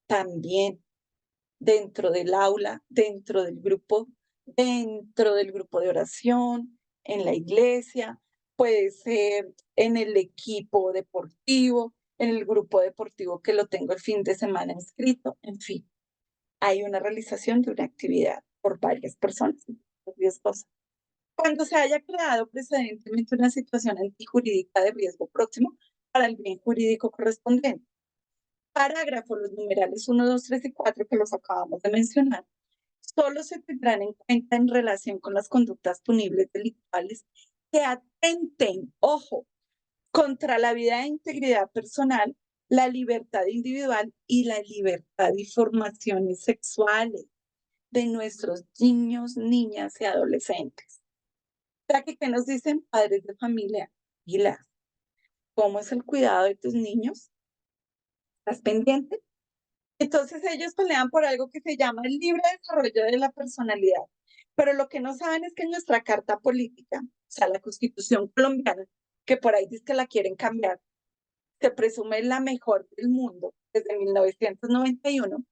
también dentro del aula, dentro del grupo de oración, en la iglesia, puede ser en el equipo deportivo, en el grupo deportivo que lo tengo el fin de semana inscrito, en fin, hay una realización de una actividad por varias personas riesgosa. Cuando se haya creado precedentemente una situación antijurídica de riesgo próximo para el bien jurídico correspondiente. Parágrafo, los numerales 1, 2, 3 y 4 que los acabamos de mencionar, solo se tendrán en cuenta en relación con las conductas punibles delictuales que atenten, ojo, contra la vida e integridad personal, la libertad individual y la libertad de informaciones sexuales de nuestros niños, niñas y adolescentes. O sea, que, ¿qué nos dicen padres de familia? Gila, ¿cómo es el cuidado de tus niños? ¿Estás pendiente? Entonces ellos pelean por algo que se llama el libre desarrollo de la personalidad. Pero lo que no saben es que en nuestra carta política, o sea, la Constitución colombiana, que por ahí dice que la quieren cambiar, se presume la mejor del mundo desde 1991,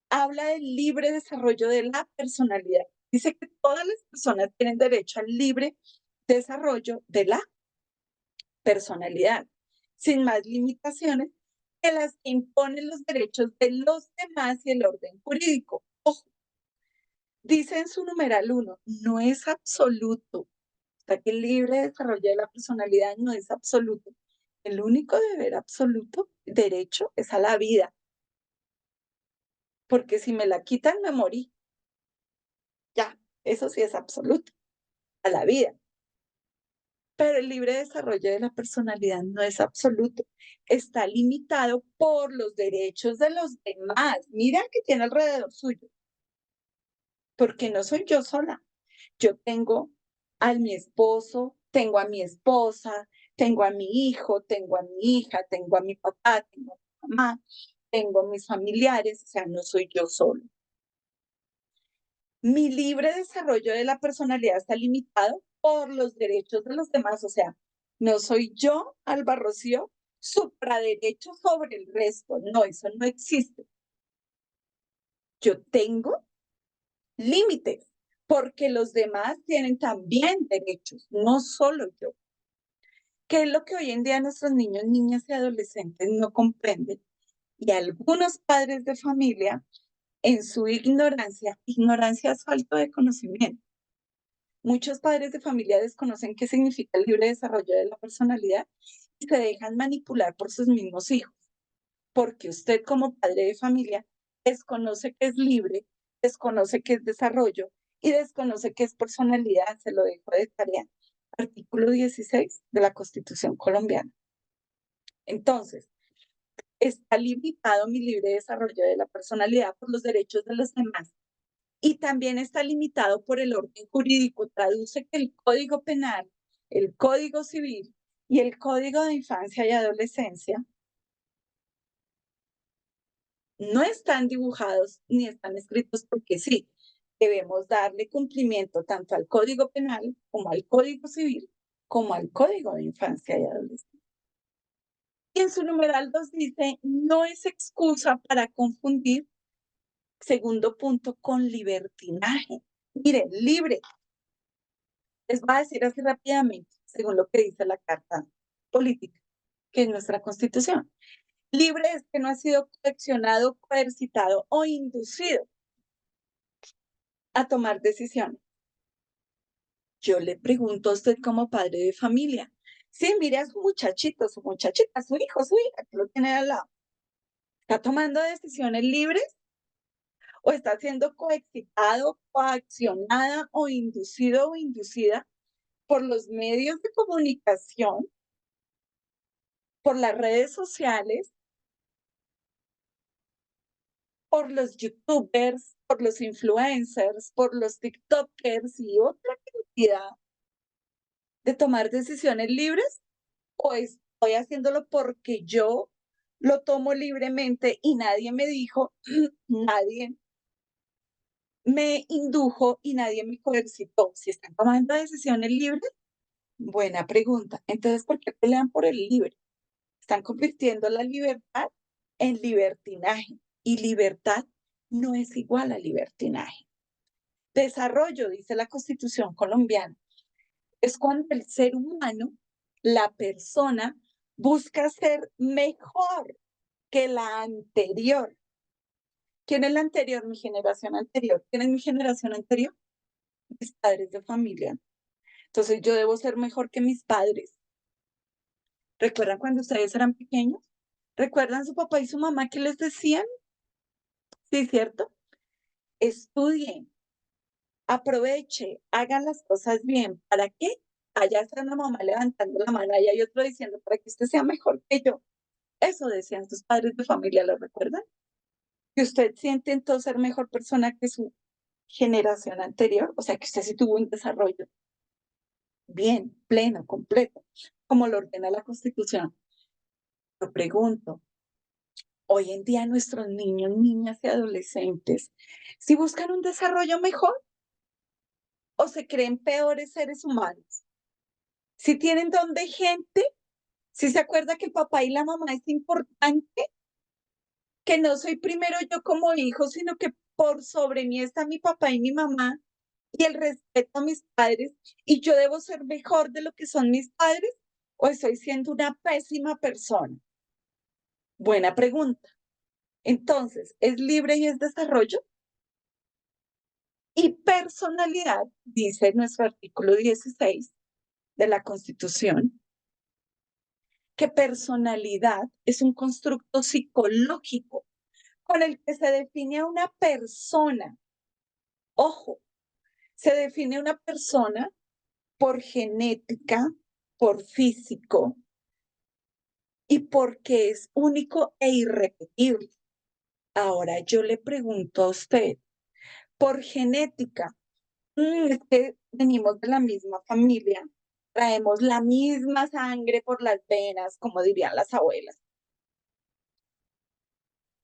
habla del libre desarrollo de la personalidad. Dice que todas las personas tienen derecho al libre desarrollo de la personalidad, sin más limitaciones que las que imponen los derechos de los demás y el orden jurídico. Ojo, dice en su numeral 1, no es absoluto, o sea que el libre desarrollo de la personalidad no es absoluto. El único deber absoluto, derecho, es a la vida, porque si me la quitan, me morí. Ya, eso sí es absoluto, a la vida. Pero el libre desarrollo de la personalidad no es absoluto. Está limitado por los derechos de los demás. Mira que tiene alrededor suyo, porque no soy yo sola. Yo tengo a mi esposo, tengo a mi esposa, tengo a mi hijo, tengo a mi hija, tengo a mi papá, tengo a mi mamá, tengo a mis familiares, o sea, no soy yo solo. Mi libre desarrollo de la personalidad está limitado por los derechos de los demás, o sea, no soy yo, Alba Rocío, supraderecho sobre el resto, no, eso no existe. Yo tengo límites, porque los demás tienen también derechos, no solo yo. ¿Qué es lo que hoy en día nuestros niños, niñas y adolescentes no comprenden? Y algunos padres de familia, en su ignorancia, ignorancia es falta de conocimiento. Muchos padres de familia desconocen qué significa el libre desarrollo de la personalidad y se dejan manipular por sus mismos hijos, porque usted como padre de familia desconoce que es libre, desconoce que es desarrollo y desconoce que es personalidad, se lo dejo de tarea. Artículo 16 de la Constitución colombiana. Entonces, está limitado mi libre desarrollo de la personalidad por los derechos de los demás y también está limitado por el orden jurídico. Traduce que el Código Penal, el Código Civil y el Código de Infancia y Adolescencia no están dibujados ni están escritos porque sí. Debemos darle cumplimiento tanto al Código Penal como al Código Civil como al Código de Infancia y Adolescencia. Y en su numeral 2 dice, no es excusa para confundir, segundo punto, con libertinaje. Miren, libre. Les voy a decir así rápidamente, según lo que dice la Carta Política, que es nuestra Constitución. Libre es que no ha sido coaccionado, coercitado o inducido a tomar decisiones. Yo le pregunto a usted como padre de familia, sí, mire a su muchachito, su muchachita, su hijo, su hija, que lo tiene al lado. ¿Está tomando decisiones libres o está siendo coexcitado, coaccionada o inducido o inducida por los medios de comunicación, por las redes sociales, por los youtubers, por los influencers, por los tiktokers y otra cantidad de tomar decisiones libres? ¿O estoy haciéndolo porque yo lo tomo libremente y nadie me dijo, nadie me indujo y nadie me coercitó? Si están tomando decisiones libres, buena pregunta. Entonces, ¿por qué pelean por el libre? Están convirtiendo la libertad en libertinaje y libertad no es igual a libertinaje. Desarrollo, dice la Constitución colombiana, es cuando el ser humano, la persona, busca ser mejor que la anterior. ¿Quién es la anterior? Mi generación anterior. ¿Quién es mi generación anterior? Mis padres de familia. Entonces yo debo ser mejor que mis padres. ¿Recuerdan cuando ustedes eran pequeños? ¿Recuerdan su papá y su mamá que les decían? Sí, ¿cierto? Estudien, aproveche, hagan las cosas bien. ¿Para qué? Allá está una mamá levantando la mano, allá hay otro diciendo, para que usted sea mejor que yo. Eso decían sus padres de familia, ¿lo recuerdan? Que usted siente entonces ser mejor persona que su generación anterior, o sea, que usted sí tuvo un desarrollo bien, pleno, completo, como lo ordena la Constitución. Lo pregunto, Hoy en día nuestros niños, niñas y adolescentes, si buscan un desarrollo mejor o se creen peores seres humanos, si tienen don de gente, si se acuerda que el papá y la mamá es importante, que no soy primero yo como hijo, sino que por sobre mí está mi papá y mi mamá y el respeto a mis padres y yo debo ser mejor de lo que son mis padres o estoy siendo una pésima persona. Buena pregunta. Entonces, ¿es libre y es desarrollo? Y personalidad, dice nuestro artículo 16 de la Constitución, que personalidad es un constructo psicológico con el que se define a una persona. Ojo, se define una persona por genética, por físico y porque es único e irrepetible. Ahora yo le pregunto a usted, por genética, es que venimos de la misma familia, traemos la misma sangre por las venas, como dirían las abuelas.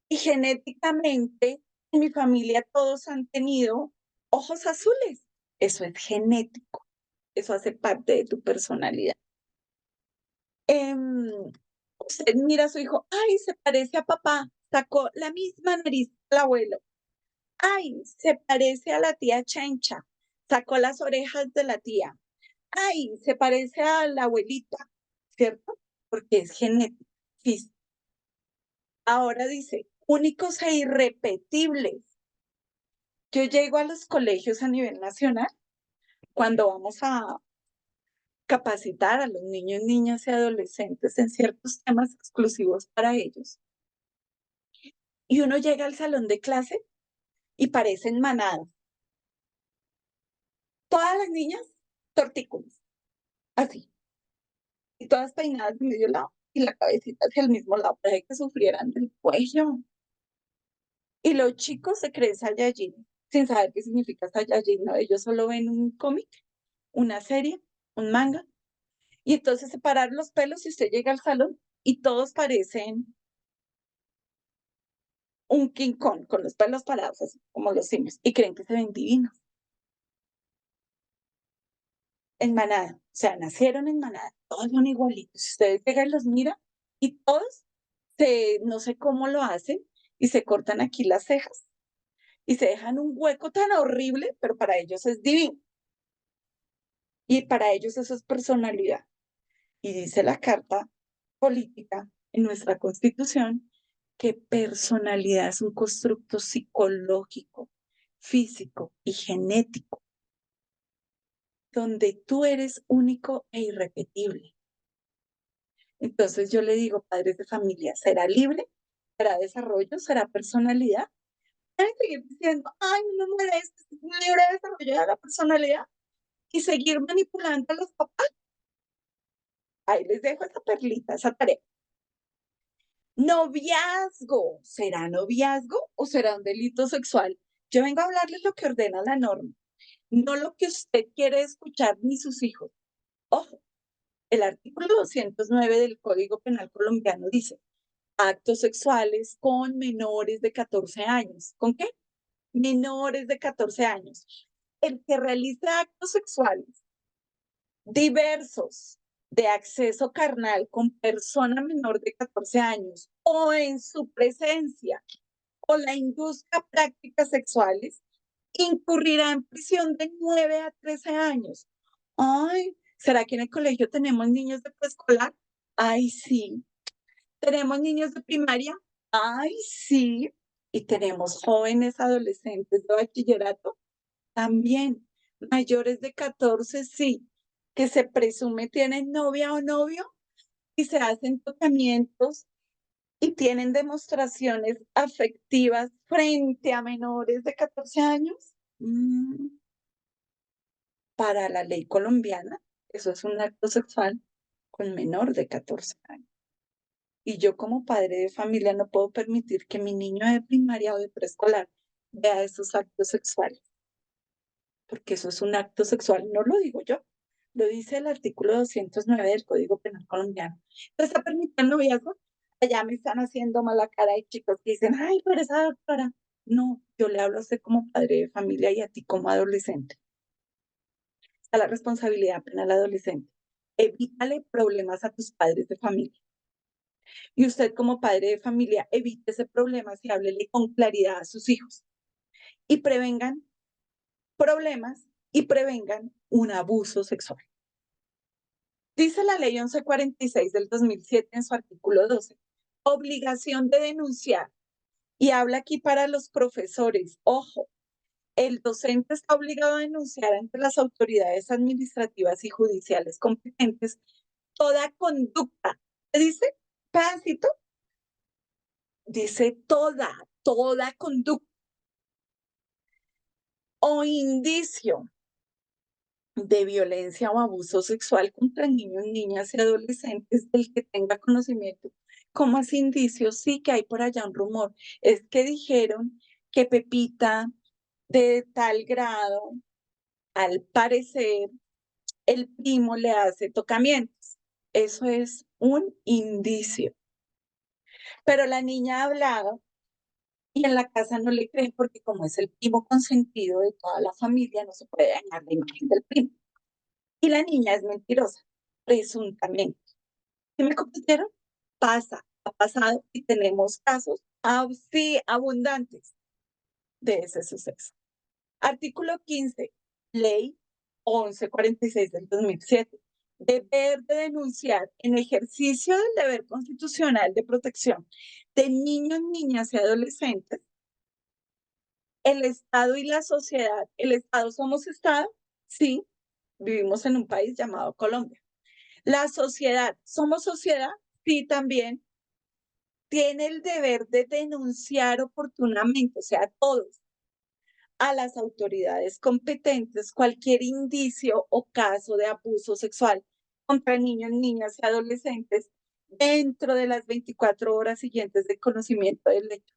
Y genéticamente, en mi familia todos han tenido ojos azules. Eso es genético, eso hace parte de tu personalidad. Usted mira a su hijo, ay, se parece a papá, sacó la misma nariz que el abuelo. Ay, se parece a la tía Chencha, sacó las orejas de la tía. Ay, se parece a la abuelita, ¿cierto? Porque es genético, físico. Ahora dice, únicos e irrepetibles. Yo llego a los colegios a nivel nacional cuando vamos a capacitar a los niños, niñas y adolescentes en ciertos temas exclusivos para ellos. Y uno llega al salón de clase y parecen manadas. Todas las niñas, tortícolis, así. Y todas peinadas de medio lado y la cabecita hacia el mismo lado para que sufrieran del cuello. Y los chicos se creen Saiyajin sin saber qué significa Saiyajin, ¿no? Ellos solo ven un cómic, una serie, un manga. Y entonces se paran los pelos y usted llega al salón y todos parecen un King Kong con los pelos parados, así como los simios, y creen que se ven divinos. En manada, o sea, nacieron en manada, todos son igualitos. Si ustedes llegan y los mira y todos no sé cómo lo hacen y se cortan aquí las cejas y se dejan un hueco tan horrible, pero para ellos es divino y para ellos eso es personalidad. Y dice la Carta Política en nuestra Constitución que personalidad es un constructo psicológico, físico y genético, donde tú eres único e irrepetible. Entonces yo le digo, padres de familia, ¿será libre? ¿Será desarrollo? ¿Será personalidad? Van a seguir diciendo, ay, no me molestes, es libre desarrollo de la personalidad y seguir manipulando a los papás. Ahí les dejo esa perlita, esa tarea. Noviazgo, ¿será noviazgo o será un delito sexual? Yo vengo a hablarles lo que ordena la norma, no lo que usted quiere escuchar ni sus hijos. Ojo, el artículo 209 del Código Penal colombiano dice, actos sexuales con menores de 14 años. ¿Con qué? Menores de 14 años. El que realice actos sexuales diversos de acceso carnal con persona menor de 14 años o en su presencia o la induzca a prácticas sexuales, incurrirá en prisión de 9 a 13 años. Ay, ¿será que en el colegio tenemos niños de preescolar? Ay, sí. ¿Tenemos niños de primaria? Ay, sí. ¿Y tenemos jóvenes adolescentes de bachillerato? También. Mayores de 14, sí. Que se presume tienen novia o novio y se hacen tocamientos y tienen demostraciones afectivas frente a menores de 14 años. Para la ley colombiana, eso es un acto sexual con menor de 14 años. Y yo como padre de familia no puedo permitir que mi niño de primaria o de preescolar vea esos actos sexuales, porque eso es un acto sexual, no lo digo yo, lo dice el artículo 209 del Código Penal colombiano. ¿Entonces está permitiendo noviazgo? Allá me están haciendo mala cara, hay chicos que dicen, ay, pero esa doctora. No, yo le hablo a usted como padre de familia y a ti como adolescente. A la responsabilidad penal adolescente. Evítale problemas a tus padres de familia. Y usted como padre de familia, evite ese problema y háblele con claridad a sus hijos. Y prevengan problemas y prevengan un abuso sexual. Dice la ley 1146 del 2007 en su artículo 12, obligación de denunciar. Y habla aquí para los profesores, ojo, el docente está obligado a denunciar ante las autoridades administrativas y judiciales competentes toda conducta. ¿Qué dice? Pedacito. Dice toda conducta o indicio de violencia o abuso sexual contra niños, niñas y adolescentes del que tenga conocimiento. ¿Cómo así indicios? Sí que hay por allá un rumor. Es que dijeron que Pepita de tal grado, al parecer, el primo le hace tocamientos. Eso es un indicio. Pero la niña ha hablado y en la casa no le creen porque como es el primo consentido de toda la familia, no se puede dañar la imagen del primo. Y la niña es mentirosa, presuntamente. ¿Sí me comprendieron? Pasa, ha pasado y tenemos casos sí abundantes de ese suceso. Artículo 15, Ley 1146 del 2007. Deber de denunciar en ejercicio del deber constitucional de protección de niños, niñas y adolescentes, el Estado y la sociedad. ¿El Estado somos Estado? Sí, vivimos en un país llamado Colombia. La sociedad, ¿somos sociedad? Sí, también. Tiene el deber de denunciar oportunamente, o sea, todos, a las autoridades competentes cualquier indicio o caso de abuso sexual contra niños, niñas y adolescentes dentro de las 24 horas siguientes de conocimiento del hecho.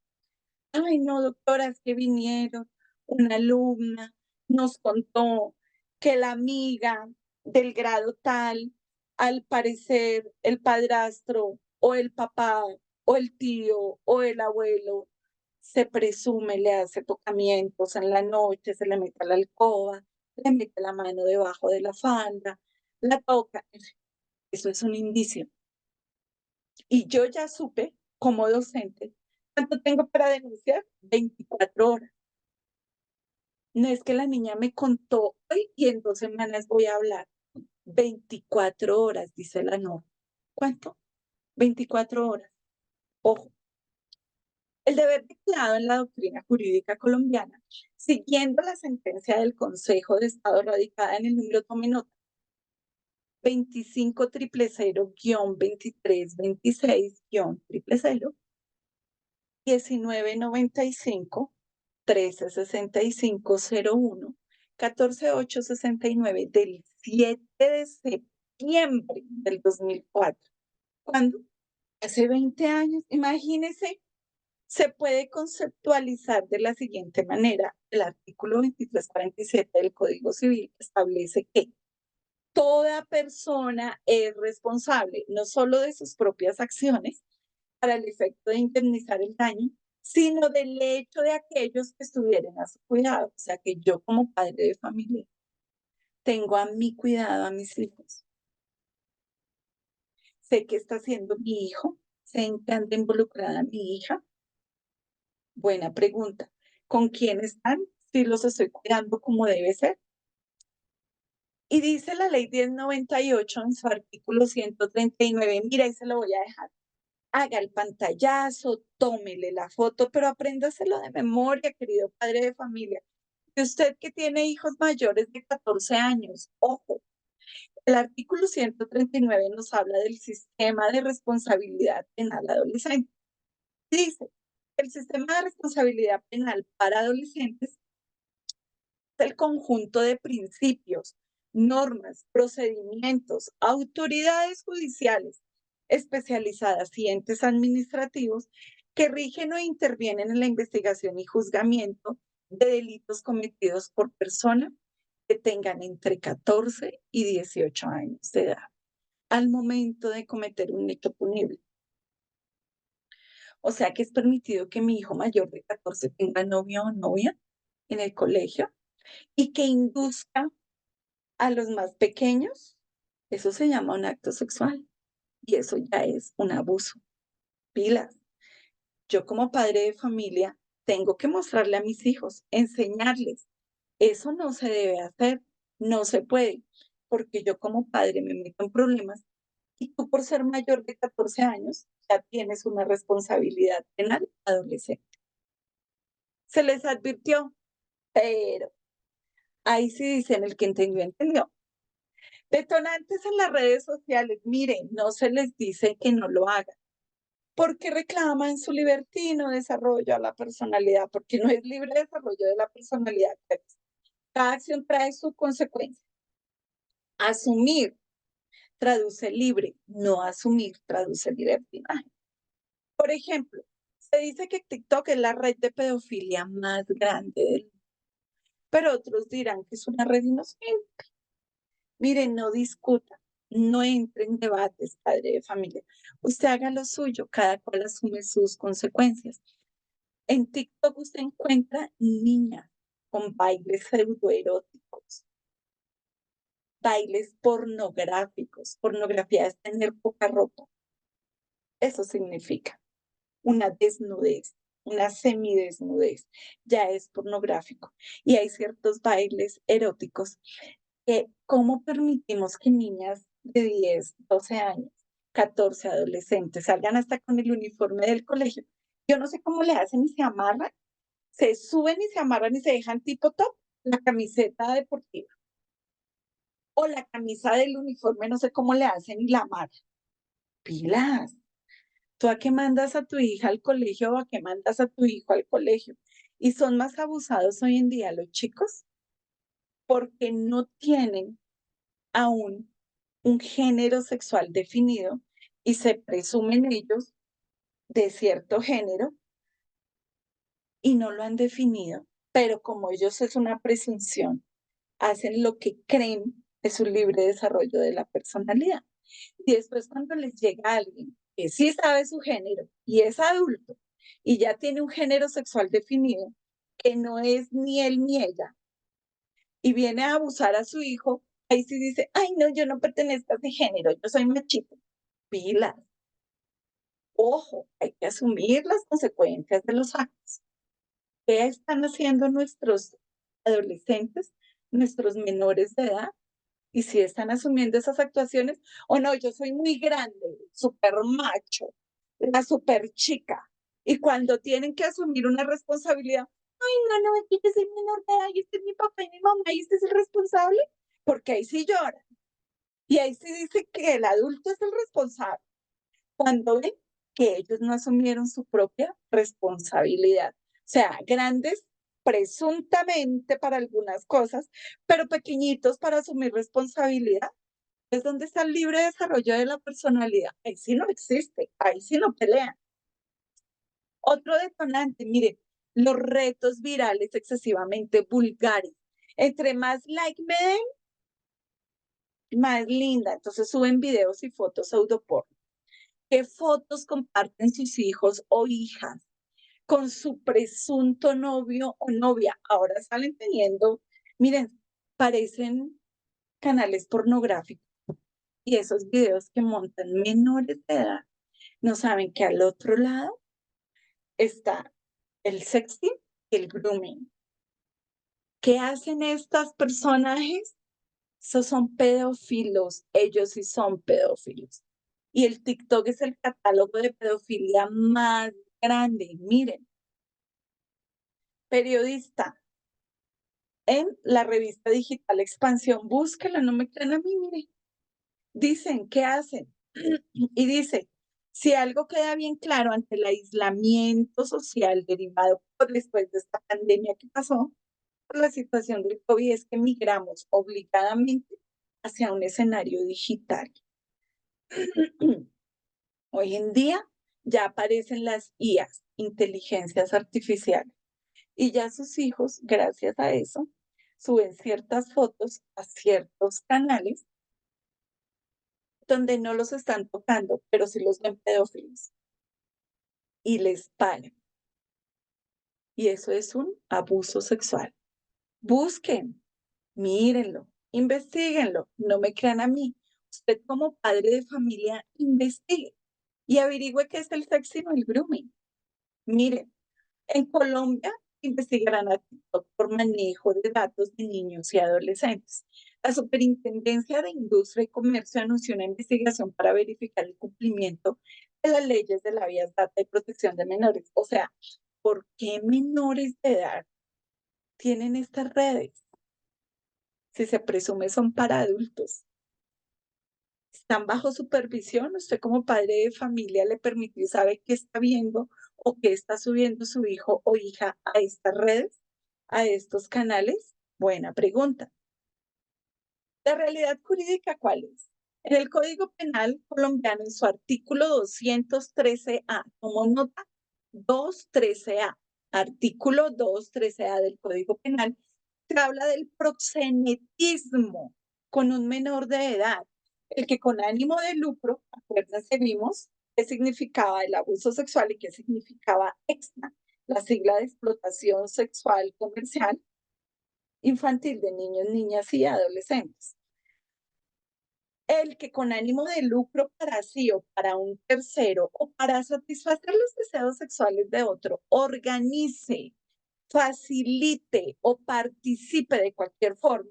Ay, no, doctoras que vinieron, una alumna nos contó que la amiga del grado tal, al parecer el padrastro o el papá o el tío o el abuelo se presume le hace tocamientos en la noche, se le mete a la alcoba, le mete la mano debajo de la falda, la toca. Eso es un indicio. Y yo ya supe, como docente, ¿cuánto tengo para denunciar? 24 horas. No es que la niña me contó hoy y en 2 semanas voy a hablar. 24 horas, dice la norma. ¿Cuánto? 24 horas. Ojo. El deber declarado en la doctrina jurídica colombiana, siguiendo la sentencia del Consejo de Estado radicada en el número, tome nota, 2500-2326-1995, 1365-01, 14869 del 7 de septiembre del 2004. ¿Cuándo? Hace 20 años. Imagínense, se puede conceptualizar de la siguiente manera. El artículo 2347 del Código Civil establece que toda persona es responsable no solo de sus propias acciones para el efecto de indemnizar el daño, sino del hecho de aquellos que estuvieran a su cuidado. O sea que yo como padre de familia tengo a mi cuidado a mis hijos. Sé qué está haciendo mi hijo, sé en qué anda involucrada mi hija. Buena pregunta. ¿Con quién están? Si los estoy cuidando como debe ser. Y dice la ley 1098 en su artículo 139, mira, ahí se lo voy a dejar. Haga el pantallazo, tómele la foto, pero apréndaselo de memoria, querido padre de familia. Y usted que tiene hijos mayores de 14 años, ojo, el artículo 139 nos habla del sistema de responsabilidad penal adolescente. Dice, el sistema de responsabilidad penal para adolescentes es el conjunto de principios, normas, procedimientos, autoridades judiciales especializadas y entes administrativos que rigen o intervienen en la investigación y juzgamiento de delitos cometidos por personas que tengan entre 14 y 18 años de edad al momento de cometer un hecho punible. O sea que es permitido que mi hijo mayor de 14 tenga novio o novia en el colegio y que induzca a los más pequeños. Eso se llama un acto sexual y eso ya es un abuso. Pilas. Yo como padre de familia tengo que mostrarle a mis hijos, enseñarles. Eso no se debe hacer, no se puede, porque yo como padre me meto en problemas y tú por ser mayor de 14 años ya tienes una responsabilidad penal adolescente. Se les advirtió, pero ahí sí dicen el que entendió, entendió. Detonantes en las redes sociales, miren, no se les dice que no lo hagan, porque reclaman su libertino desarrollo a la personalidad, porque no es libre desarrollo de la personalidad. Cada acción trae su consecuencia. Asumir traduce libre, no asumir traduce libertinaje. Por ejemplo, se dice que TikTok es la red de pedofilia más grande del mundo, pero otros dirán que es una red inocente. Miren, no discuta, no entre en debates, padre de familia. Usted haga lo suyo, cada cual asume sus consecuencias. En TikTok usted encuentra niñas con bailes pseudoeróticos, bailes pornográficos. Pornografía es tener poca ropa. Eso significa una desnudez, una semidesnudez. Ya es pornográfico. Y hay ciertos bailes eróticos que, ¿cómo permitimos que niñas de 10, 12 años, 14 adolescentes salgan hasta con el uniforme del colegio? Yo no sé cómo le hacen y se amarran, se suben y se amarran y se dejan tipo top la camiseta deportiva o la camisa del uniforme, no sé cómo le hacen y la amarran. Pilas, ¿tú a qué mandas a tu hija al colegio o a qué mandas a tu hijo al colegio? Y son más abusados hoy en día los chicos porque no tienen aún un género sexual definido y se presumen ellos de cierto género y no lo han definido, pero como ellos es una presunción, hacen lo que creen es un libre desarrollo de la personalidad. Y después cuando les llega alguien que sí sabe su género y es adulto y ya tiene un género sexual definido, que no es ni él ni ella, y viene a abusar a su hijo, ahí sí dice, ay no, yo no pertenezco a ese género, yo soy machito. Pilas, ojo, hay que asumir las consecuencias de los actos. ¿Qué están haciendo nuestros adolescentes, nuestros menores de edad? Y si están asumiendo esas actuaciones, o no, yo soy muy grande, súper macho, la súper chica. Y cuando tienen que asumir una responsabilidad, ay, no, no, es que yo soy menor de edad y este es mi papá y mi mamá y este es el responsable, porque ahí sí lloran. Y ahí sí dice que el adulto es el responsable cuando ven que ellos no asumieron su propia responsabilidad. O sea, grandes presuntamente para algunas cosas, pero pequeñitos para asumir responsabilidad. Es donde está el libre desarrollo de la personalidad. Ahí sí no existe, ahí sí no pelean. Otro detonante, miren, los retos virales excesivamente vulgares. Entre más like me den, más linda. Entonces suben videos y fotos pseudoporno. ¿Qué fotos comparten sus hijos o hijas con su presunto novio o novia? Ahora salen teniendo, miren, parecen canales pornográficos y esos videos que montan menores de edad no saben que al otro lado está el sexting y el grooming. ¿Qué hacen estos personajes? Esos son pedófilos, ellos sí son pedófilos. Y el TikTok es el catálogo de pedofilia más grande. Miren, periodista en la revista digital Expansión, búsquela, no me crean a mí, miren. Dicen, ¿qué hacen? Y dice, si algo queda bien claro ante el aislamiento social derivado por después de esta pandemia que pasó, por la situación del COVID, es que migramos obligadamente hacia un escenario digital. Hoy en día ya aparecen las IAs, inteligencias artificiales, y ya sus hijos, gracias a eso, suben ciertas fotos a ciertos canales donde no los están tocando, pero sí los ven pedófilos. y les pagan. Y eso es un abuso sexual. Busquen, mírenlo, investíguenlo, no me crean a mí. Usted como padre de familia, investigue y averigüe qué es el sexting o el grooming. Miren, en Colombia investigarán a TikTok por manejo de datos de niños y adolescentes. La Superintendencia de Industria y Comercio anunció una investigación para verificar el cumplimiento de las leyes de la Vías Data y Protección de Menores. O sea, ¿por qué menores de edad tienen estas redes? Si se presume son para adultos. Están bajo supervisión. Usted como padre de familia le permitió saber qué está viendo o qué está subiendo su hijo o hija a estas redes, a estos canales. Buena pregunta. ¿La realidad jurídica cuál es? En el Código Penal colombiano, en su artículo 213A, como nota 213A, artículo 213A del Código Penal, se habla del proxenetismo con un menor de edad, el que con ánimo de lucro, acuérdense, vimos qué significaba el abuso sexual y qué significaba extra, la sigla de explotación sexual comercial infantil de niños, niñas y adolescentes. El que con ánimo de lucro para sí o para un tercero o para satisfacer los deseos sexuales de otro, organice, facilite o participe de cualquier forma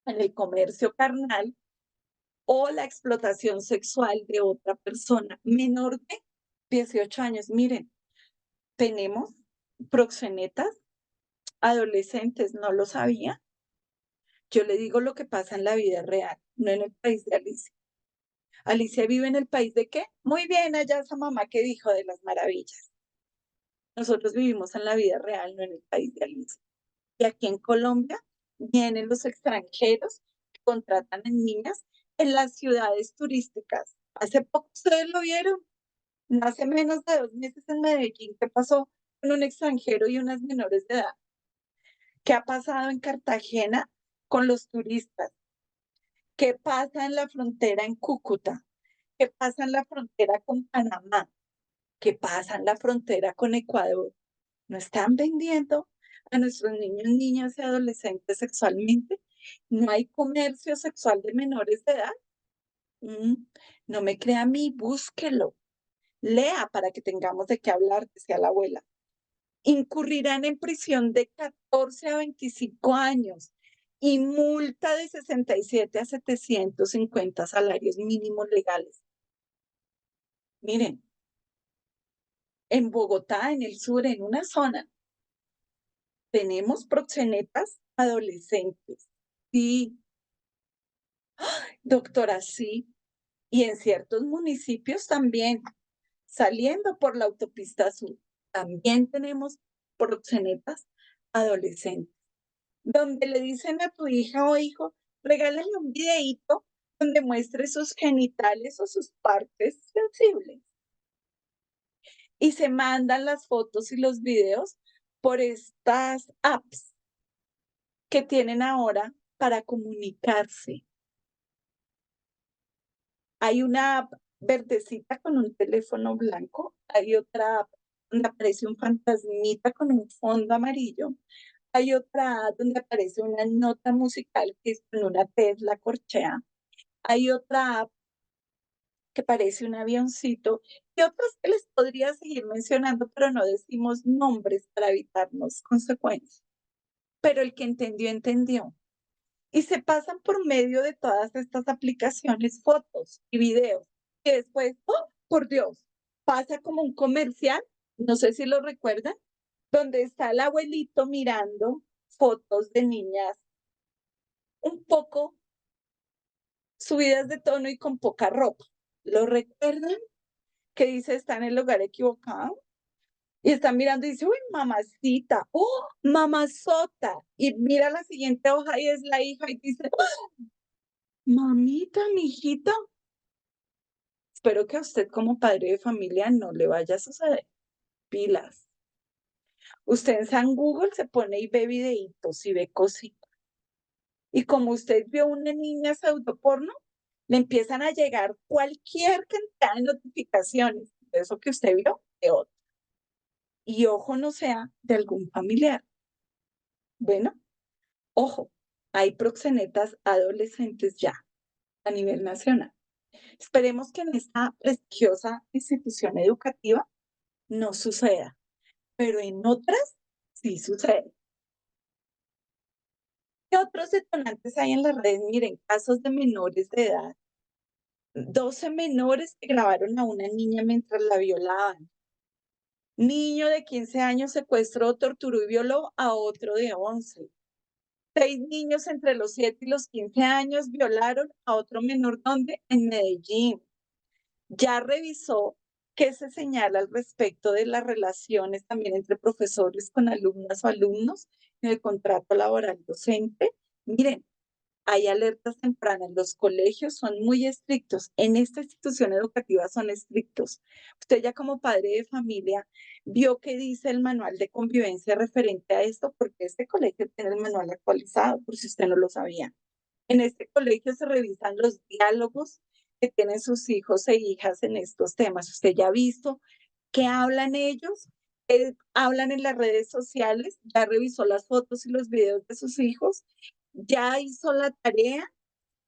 en el comercio carnal o la explotación sexual de otra persona menor de 18 años. Miren, tenemos proxenetas adolescentes, no lo sabía. Yo le digo lo que pasa en la vida real, no en el país de Alicia. Alicia vive en el país de qué? Muy bien, allá esa mamá que dijo de las maravillas. Nosotros vivimos en la vida real, no en el país de Alicia. Y aquí en Colombia vienen los extranjeros que contratan a niñas en las ciudades turísticas. Hace poco ustedes lo vieron, no hace menos de 2 meses en Medellín, ¿qué pasó con un extranjero y unas menores de edad? ¿Qué ha pasado en Cartagena con los turistas? ¿Qué pasa en la frontera en Cúcuta? ¿Qué pasa en la frontera con Panamá? ¿Qué pasa en la frontera con Ecuador? ¿No están vendiendo a nuestros niños, niñas y adolescentes sexualmente? ¿No hay comercio sexual de menores de edad? Mm, no me crea a mí, búsquelo. Lea para que tengamos de qué hablar, decía la abuela. Incurrirán en prisión de 14 a 25 años y multa de 67 a 750 salarios mínimos legales. Miren, en Bogotá, en el sur, en una zona, tenemos proxenetas adolescentes. Sí, doctora, sí. Y en ciertos municipios también, saliendo por la autopista sur, también tenemos proxenetas adolescentes, donde le dicen a tu hija o hijo, regálale un videíto donde muestre sus genitales o sus partes sensibles. Y se mandan las fotos y los videos por estas apps que tienen ahora para comunicarse. Hay una app verdecita con un teléfono blanco, hay otra app donde aparece un fantasmita con un fondo amarillo, hay otra app donde aparece una nota musical que es con una tecla corchea, hay otra app que parece un avioncito y otras que les podría seguir mencionando, pero no decimos nombres para evitarnos consecuencias. Pero el que entendió, entendió. Y se pasan por medio de todas estas aplicaciones fotos y videos. Y después, ¡oh, por Dios! Pasa como un comercial, no sé si lo recuerdan, donde está el abuelito mirando fotos de niñas un poco subidas de tono y con poca ropa. ¿Lo recuerdan? Que dice, está en el lugar equivocado. Y está mirando y dice, uy, mamacita, oh, mamazota. Y mira la siguiente hoja y es la hija y dice, mamita, mijita. Espero que a usted como padre de familia no le vaya a suceder. Pilas. Usted en San Google se pone y ve videitos y ve cositas. Y como usted vio una niña pseudoporno, le empiezan a llegar cualquier cantidad de notificaciones de eso que usted vio de otro. y ojo no sea de algún familiar. Bueno, ojo, hay proxenetas adolescentes ya a nivel nacional. Esperemos que en esta prestigiosa institución educativa no suceda, pero en otras sí sucede. ¿Qué otros detonantes hay en las redes? Miren, casos de menores de edad. 12 menores que grabaron a una niña mientras la violaban. Niño de 15 años secuestró, torturó y violó a otro de 11. 6 niños entre los 7 y los 15 años violaron a otro menor, ¿dónde? En Medellín. Ya revisó qué se señala al respecto de las relaciones también entre profesores con alumnas o alumnos en el contrato laboral docente. Miren, hay alertas tempranas. Los colegios son muy estrictos. En esta institución educativa son estrictos. Usted ya como padre de familia vio qué dice el manual de convivencia referente a esto, porque este colegio tiene el manual actualizado, por si usted no lo sabía. En este colegio se revisan los diálogos que tienen sus hijos e hijas en estos temas. Usted ya ha visto qué hablan ellos, hablan en las redes sociales, ya revisó las fotos y los videos de sus hijos, ya hizo la tarea,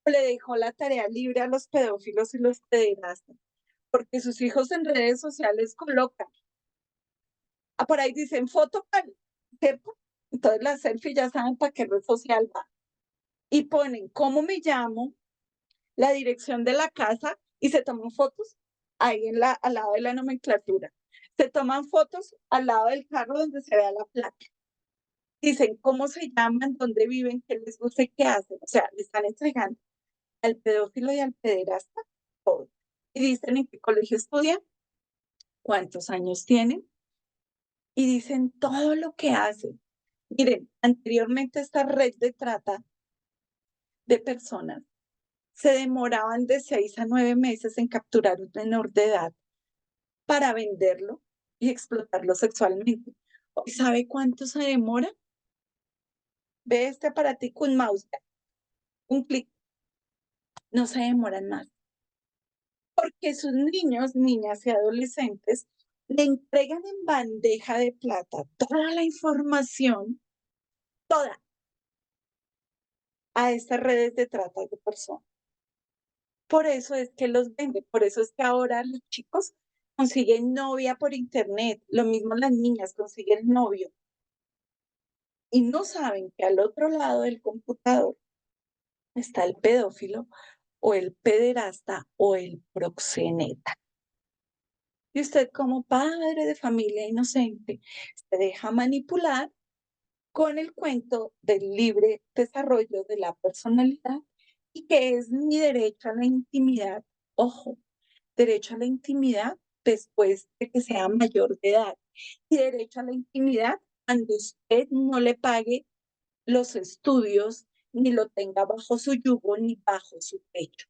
o le dejó la tarea libre a los pedófilos y los pederastas, porque sus hijos en redes sociales colocan, por ahí dicen foto para, ¿cierto? Entonces la selfie ya saben para qué red social va. Y ponen cómo me llamo, la dirección de la casa y se toman fotos ahí al lado de la nomenclatura. Se toman fotos al lado del carro donde se vea la placa. Dicen cómo se llaman, dónde viven, qué les gusta y qué hacen. O sea, le están entregando al pedófilo y al pederasta todo. Y dicen en qué colegio estudian, cuántos años tienen y dicen todo lo que hacen. Miren, anteriormente esta red de trata de personas se demoraban de 6 a 9 meses en capturar un menor de edad para venderlo y explotarlo sexualmente. ¿Y sabe cuánto se demora? Ve este aparatico, un mouse, un clic, no se demoran más. Porque sus niños, niñas y adolescentes le entregan en bandeja de plata toda la información, toda, a estas redes de trata de personas. Por eso es que los vende, por eso es que ahora los chicos consiguen novia por internet, lo mismo las niñas consiguen novio y no saben que al otro lado del computador está el pedófilo o el pederasta o el proxeneta. Y usted como padre de familia inocente se deja manipular con el cuento del libre desarrollo de la personalidad y que es mi derecho a la intimidad. Ojo, derecho a la intimidad después de que sea mayor de edad y derecho a la intimidad cuando usted no le pague los estudios ni lo tenga bajo su yugo ni bajo su techo.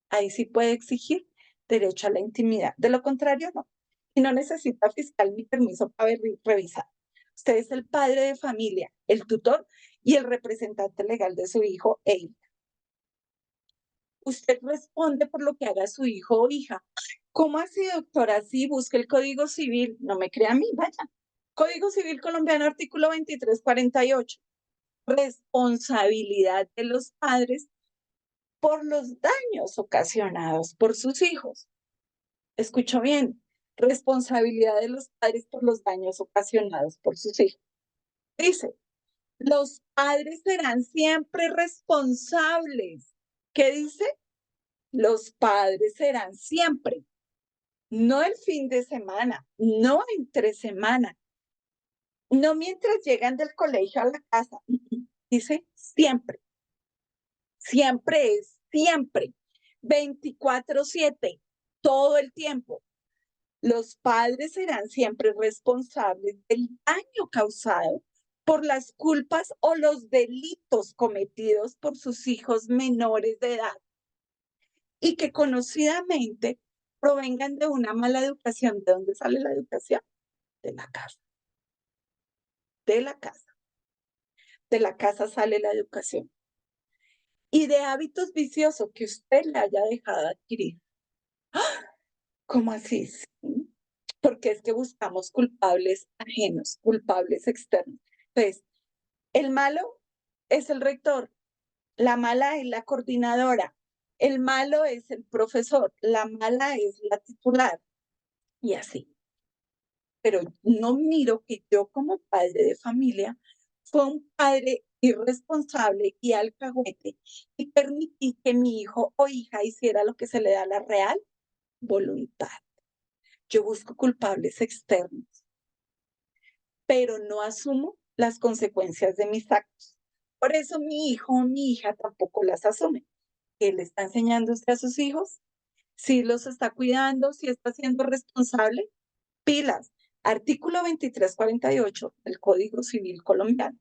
Ahí sí puede exigir derecho a la intimidad. De lo contrario, no. Y no necesita fiscal ni permiso para revisar. Usted es el padre de familia, el tutor y el representante legal de su hijo e hija. Usted responde por lo que haga su hijo o hija. ¿Cómo así, doctora? Sí, busque el Código Civil. No me crea a mí, vaya. Código Civil colombiano, artículo 2348. Responsabilidad de los padres por los daños ocasionados por sus hijos. Escucho bien, responsabilidad de los padres por los daños ocasionados por sus hijos. Dice, los padres serán siempre responsables. ¿Qué dice? Los padres serán siempre, no el fin de semana, no entre semana, no mientras llegan del colegio a la casa. Dice siempre, siempre es siempre, 24/7, todo el tiempo. Los padres serán siempre responsables del daño causado por las culpas o los delitos cometidos por sus hijos menores de edad y que conocidamente provengan de una mala educación. ¿De dónde sale la educación? De la casa. De la casa. De la casa sale la educación. Y de hábitos viciosos que usted le haya dejado adquirir. ¿Cómo así? ¿Sí? porque es que buscamos culpables ajenos, culpables externos. Entonces, el malo es el rector, la mala es la coordinadora, el malo es el profesor, la mala es la titular, y así. Pero no miro que yo como padre de familia fue un padre irresponsable y alcahuete y permití que mi hijo o hija hiciera lo que se le da la real voluntad. Yo busco culpables externos, pero no asumo las consecuencias de mis actos. Por eso mi hijo o mi hija tampoco las asume. ¿Qué le está enseñando usted a sus hijos? Si los está cuidando, si está siendo responsable, pilas. Artículo 2348 del Código Civil colombiano.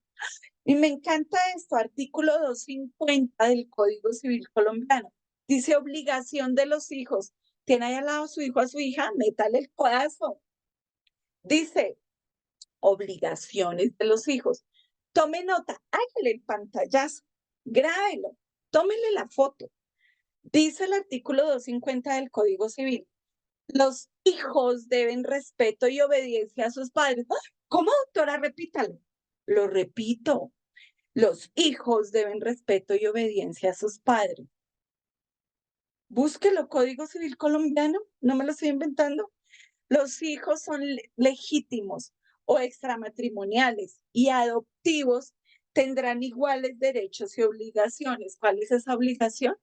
Y me encanta esto, artículo 250 del Código Civil colombiano. Dice obligación de los hijos. Tiene ahí al lado a su hijo, a su hija, métale el codazo. Dice obligaciones de los hijos. Tome nota, hágale el pantallazo, grábelo, tómele la foto. Dice el artículo 250 del Código Civil. Los hijos deben respeto y obediencia a sus padres. ¿Cómo, doctora? Repítalo. Lo repito. Los hijos deben respeto y obediencia a sus padres. Búsquelo, Código Civil colombiano, no me lo estoy inventando. Los hijos son legítimos o extramatrimoniales y adoptivos tendrán iguales derechos y obligaciones. ¿Cuál es esa obligación?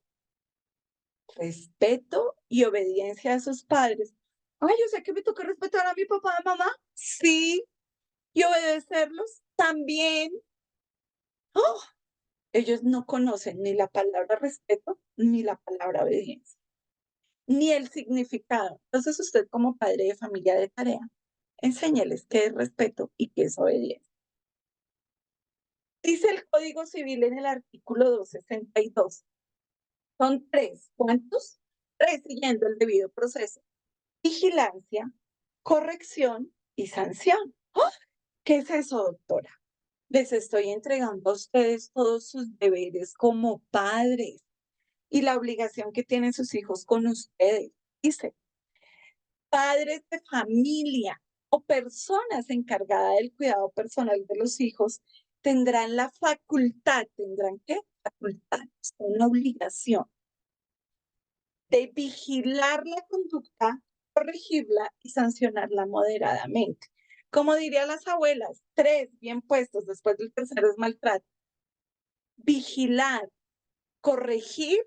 Respeto y obediencia a sus padres. Ay, o sea que me toca respetar a mi papá y mamá. Sí, y obedecerlos también. ¡Oh! Ellos no conocen ni la palabra respeto ni la palabra obediencia, ni el significado. Entonces usted como padre de familia de tarea, enséñeles qué es respeto y qué es obediencia. Dice el Código Civil en el artículo 262. Son tres. ¿Cuántos? Tres siguiendo el debido proceso. Vigilancia, corrección y sanción. ¡Oh! ¿Qué es eso, doctora? Les estoy entregando a ustedes todos sus deberes como padres y la obligación que tienen sus hijos con ustedes. Dice, padres de familia o personas encargadas del cuidado personal de los hijos tendrán la facultad, ¿tendrán qué? Facultad, es una obligación de vigilar la conducta, corregirla y sancionarla moderadamente. Como dirían las abuelas, tres bien puestos, después del tercero es maltrato. Vigilar, corregir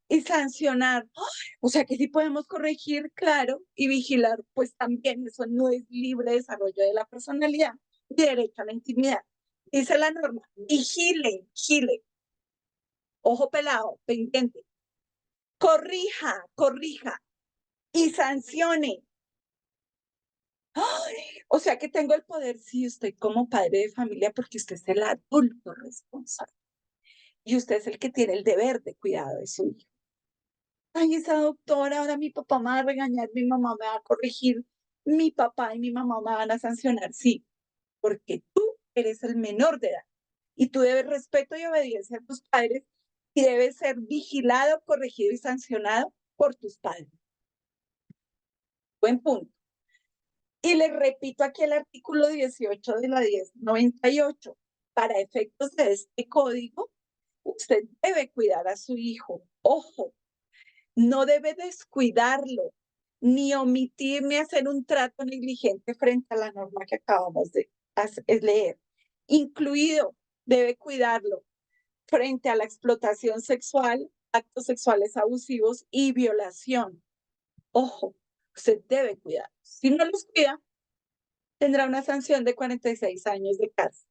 y sancionar. ¡Ay! O sea que sí podemos corregir, claro, y vigilar, pues también eso no es libre desarrollo de la personalidad y derecho a la intimidad. Dice la norma, vigile, vigile, ojo pelado, pendiente, corrija, corrija y sancione. ¡Ay! O sea que tengo el poder, sí, usted como padre de familia, porque usted es el adulto responsable y usted es el que tiene el deber de cuidado de su hijo. Ay, esa doctora, ahora mi papá me va a regañar, mi mamá me va a corregir, mi papá y mi mamá me van a sancionar. Sí, porque tú eres el menor de edad y tú debes respeto y obediencia a tus padres y debes ser vigilado, corregido y sancionado por tus padres. Buen punto. Y le repito aquí el artículo 18 de la 1098. Para efectos de este código, usted debe cuidar a su hijo. Ojo, no debe descuidarlo, ni omitir, ni hacer un trato negligente frente a la norma que acabamos de leer. Incluido, debe cuidarlo frente a la explotación sexual, actos sexuales abusivos y violación. Ojo, usted debe cuidar. Si no los cuida, tendrá una sanción de 46 años de cárcel.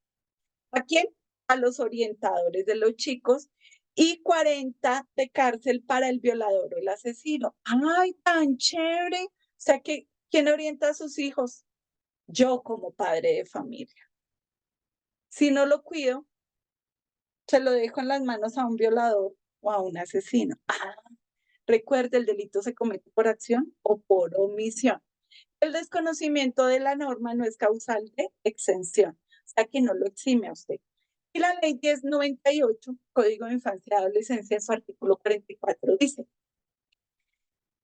¿A quién? A los orientadores de los chicos y 40 de cárcel para el violador o el asesino. ¡Ay, tan chévere! O sea, que, ¿quién orienta a sus hijos? Yo como padre de familia. Si no lo cuido, se lo dejo en las manos a un violador o a un asesino. Ah, recuerde, el delito se comete por acción o por omisión. El desconocimiento de la norma no es causal de exención, o sea que no lo exime a usted. Y la ley 1098, Código de Infancia y Adolescencia, en su artículo 44, dice,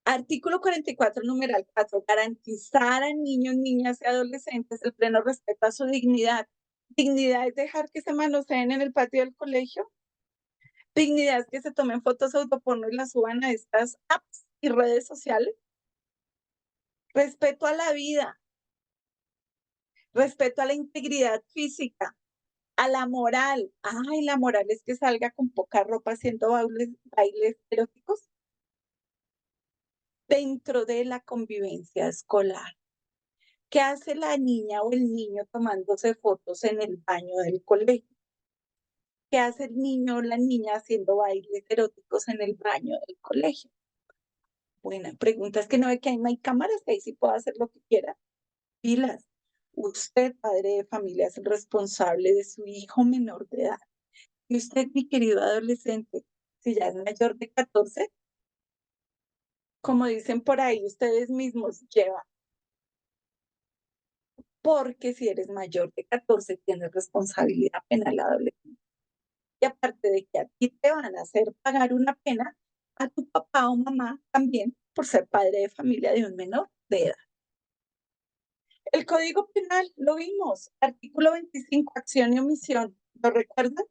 Artículo 44, numeral 4, garantizar a niños, niñas y adolescentes el pleno respeto a su dignidad. Dignidad es dejar que se manoseen en el patio del colegio. Dignidad es que se tomen fotos autoporno y las suban a estas apps y redes sociales. Respeto a la vida, respeto a la integridad física, a la moral. Ay, la moral es que salga con poca ropa haciendo bailes eróticos dentro de la convivencia escolar. ¿Qué hace la niña o el niño tomándose fotos en el baño del colegio? ¿Qué hace el niño o la niña haciendo bailes eróticos en el baño del colegio? Buena pregunta, es que no ve que ahí no hay cámaras, que ahí sí puedo hacer lo que quiera. Pilas. Usted, padre de familia, es el responsable de su hijo menor de edad. Y usted, mi querido adolescente, si ya es mayor de 14, como dicen por ahí, ustedes mismos llevan, porque si eres mayor de 14 tienes responsabilidad penal adolescente. Y aparte de que a ti te van a hacer pagar una pena, a tu papá o mamá también por ser padre de familia de un menor de edad. El Código Penal, lo vimos, artículo 25, acción y omisión, ¿lo recuerdan?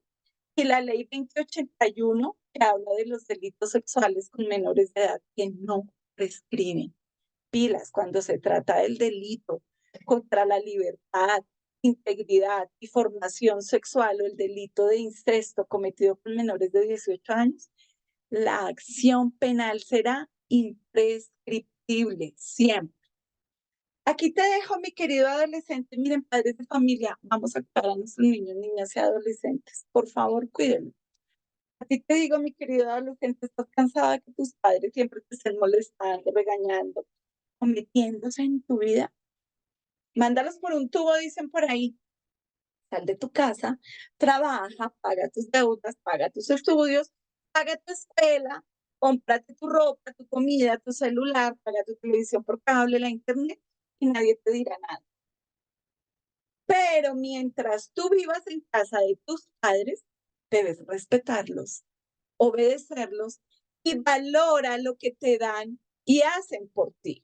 Y la ley 2081, que habla de los delitos sexuales con menores de edad que no prescriben. Pilas, cuando se trata del delito contra la libertad, integridad y formación sexual o el delito de incesto cometido con menores de 18 años, la acción penal será imprescriptible siempre. Aquí te dejo, mi querido adolescente. Miren, padres de familia, vamos a cuidar a nuestros niños, niñas y adolescentes. Por favor, cuídenlos. A ti te digo, mi querido adolescente, estás cansada de que tus padres siempre te estén molestando, regañando, o metiéndose en tu vida. Mándalos por un tubo, dicen por ahí. Sal de tu casa, trabaja, paga tus deudas, paga tus estudios, paga tu escuela, cómprate tu ropa, tu comida, tu celular, paga tu televisión por cable, la internet, y nadie te dirá nada. Pero mientras tú vivas en casa de tus padres, debes respetarlos, obedecerlos y valora lo que te dan y hacen por ti.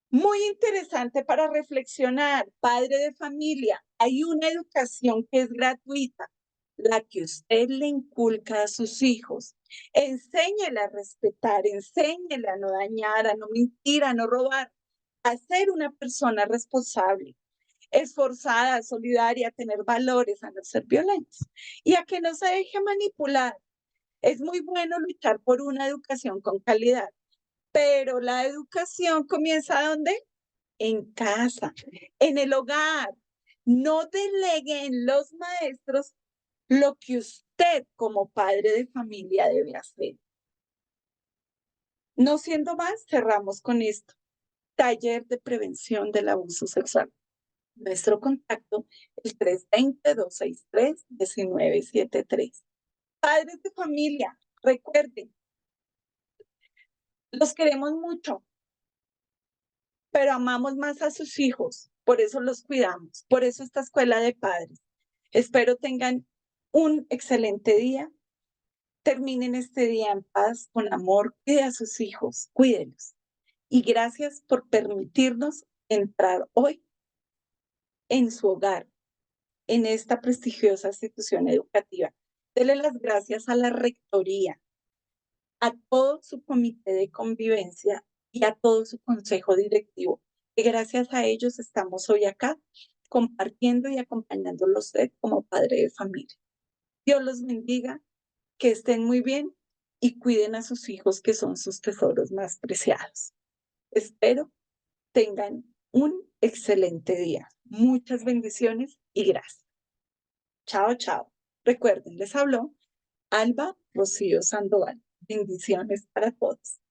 Muy interesante para reflexionar, padre de familia. Hay una educación que es gratuita, la que usted le inculca a sus hijos. Enséñele a respetar, enséñele a no dañar, a no mentir, a no robar, a ser una persona responsable, esforzada, solidaria, a tener valores, a no ser violentos y a que no se deje manipular. Es muy bueno luchar por una educación con calidad, pero la educación comienza ¿dónde? En casa, en el hogar. No delegue en los maestros lo que usted como padre de familia debe hacer. No siendo más, cerramos con esto. Taller de prevención del abuso sexual. Nuestro contacto, el 320-263-1973. Padres de familia, recuerden, los queremos mucho, pero amamos más a sus hijos, por eso los cuidamos, por eso esta escuela de padres. Espero tengan un excelente día, terminen este día en paz, con amor, cuide a sus hijos, cuídenlos. Y gracias por permitirnos entrar hoy en su hogar, en esta prestigiosa institución educativa. Dele las gracias a la rectoría, a todo su comité de convivencia y a todo su consejo directivo, que gracias a ellos estamos hoy acá compartiendo y acompañándolo a usted como padre de familia. Dios los bendiga, que estén muy bien y cuiden a sus hijos, que son sus tesoros más preciados. Espero tengan un excelente día. Muchas bendiciones y gracias. Chao, chao. Recuerden, les habló Alba Rocío Sandoval. Bendiciones para todos.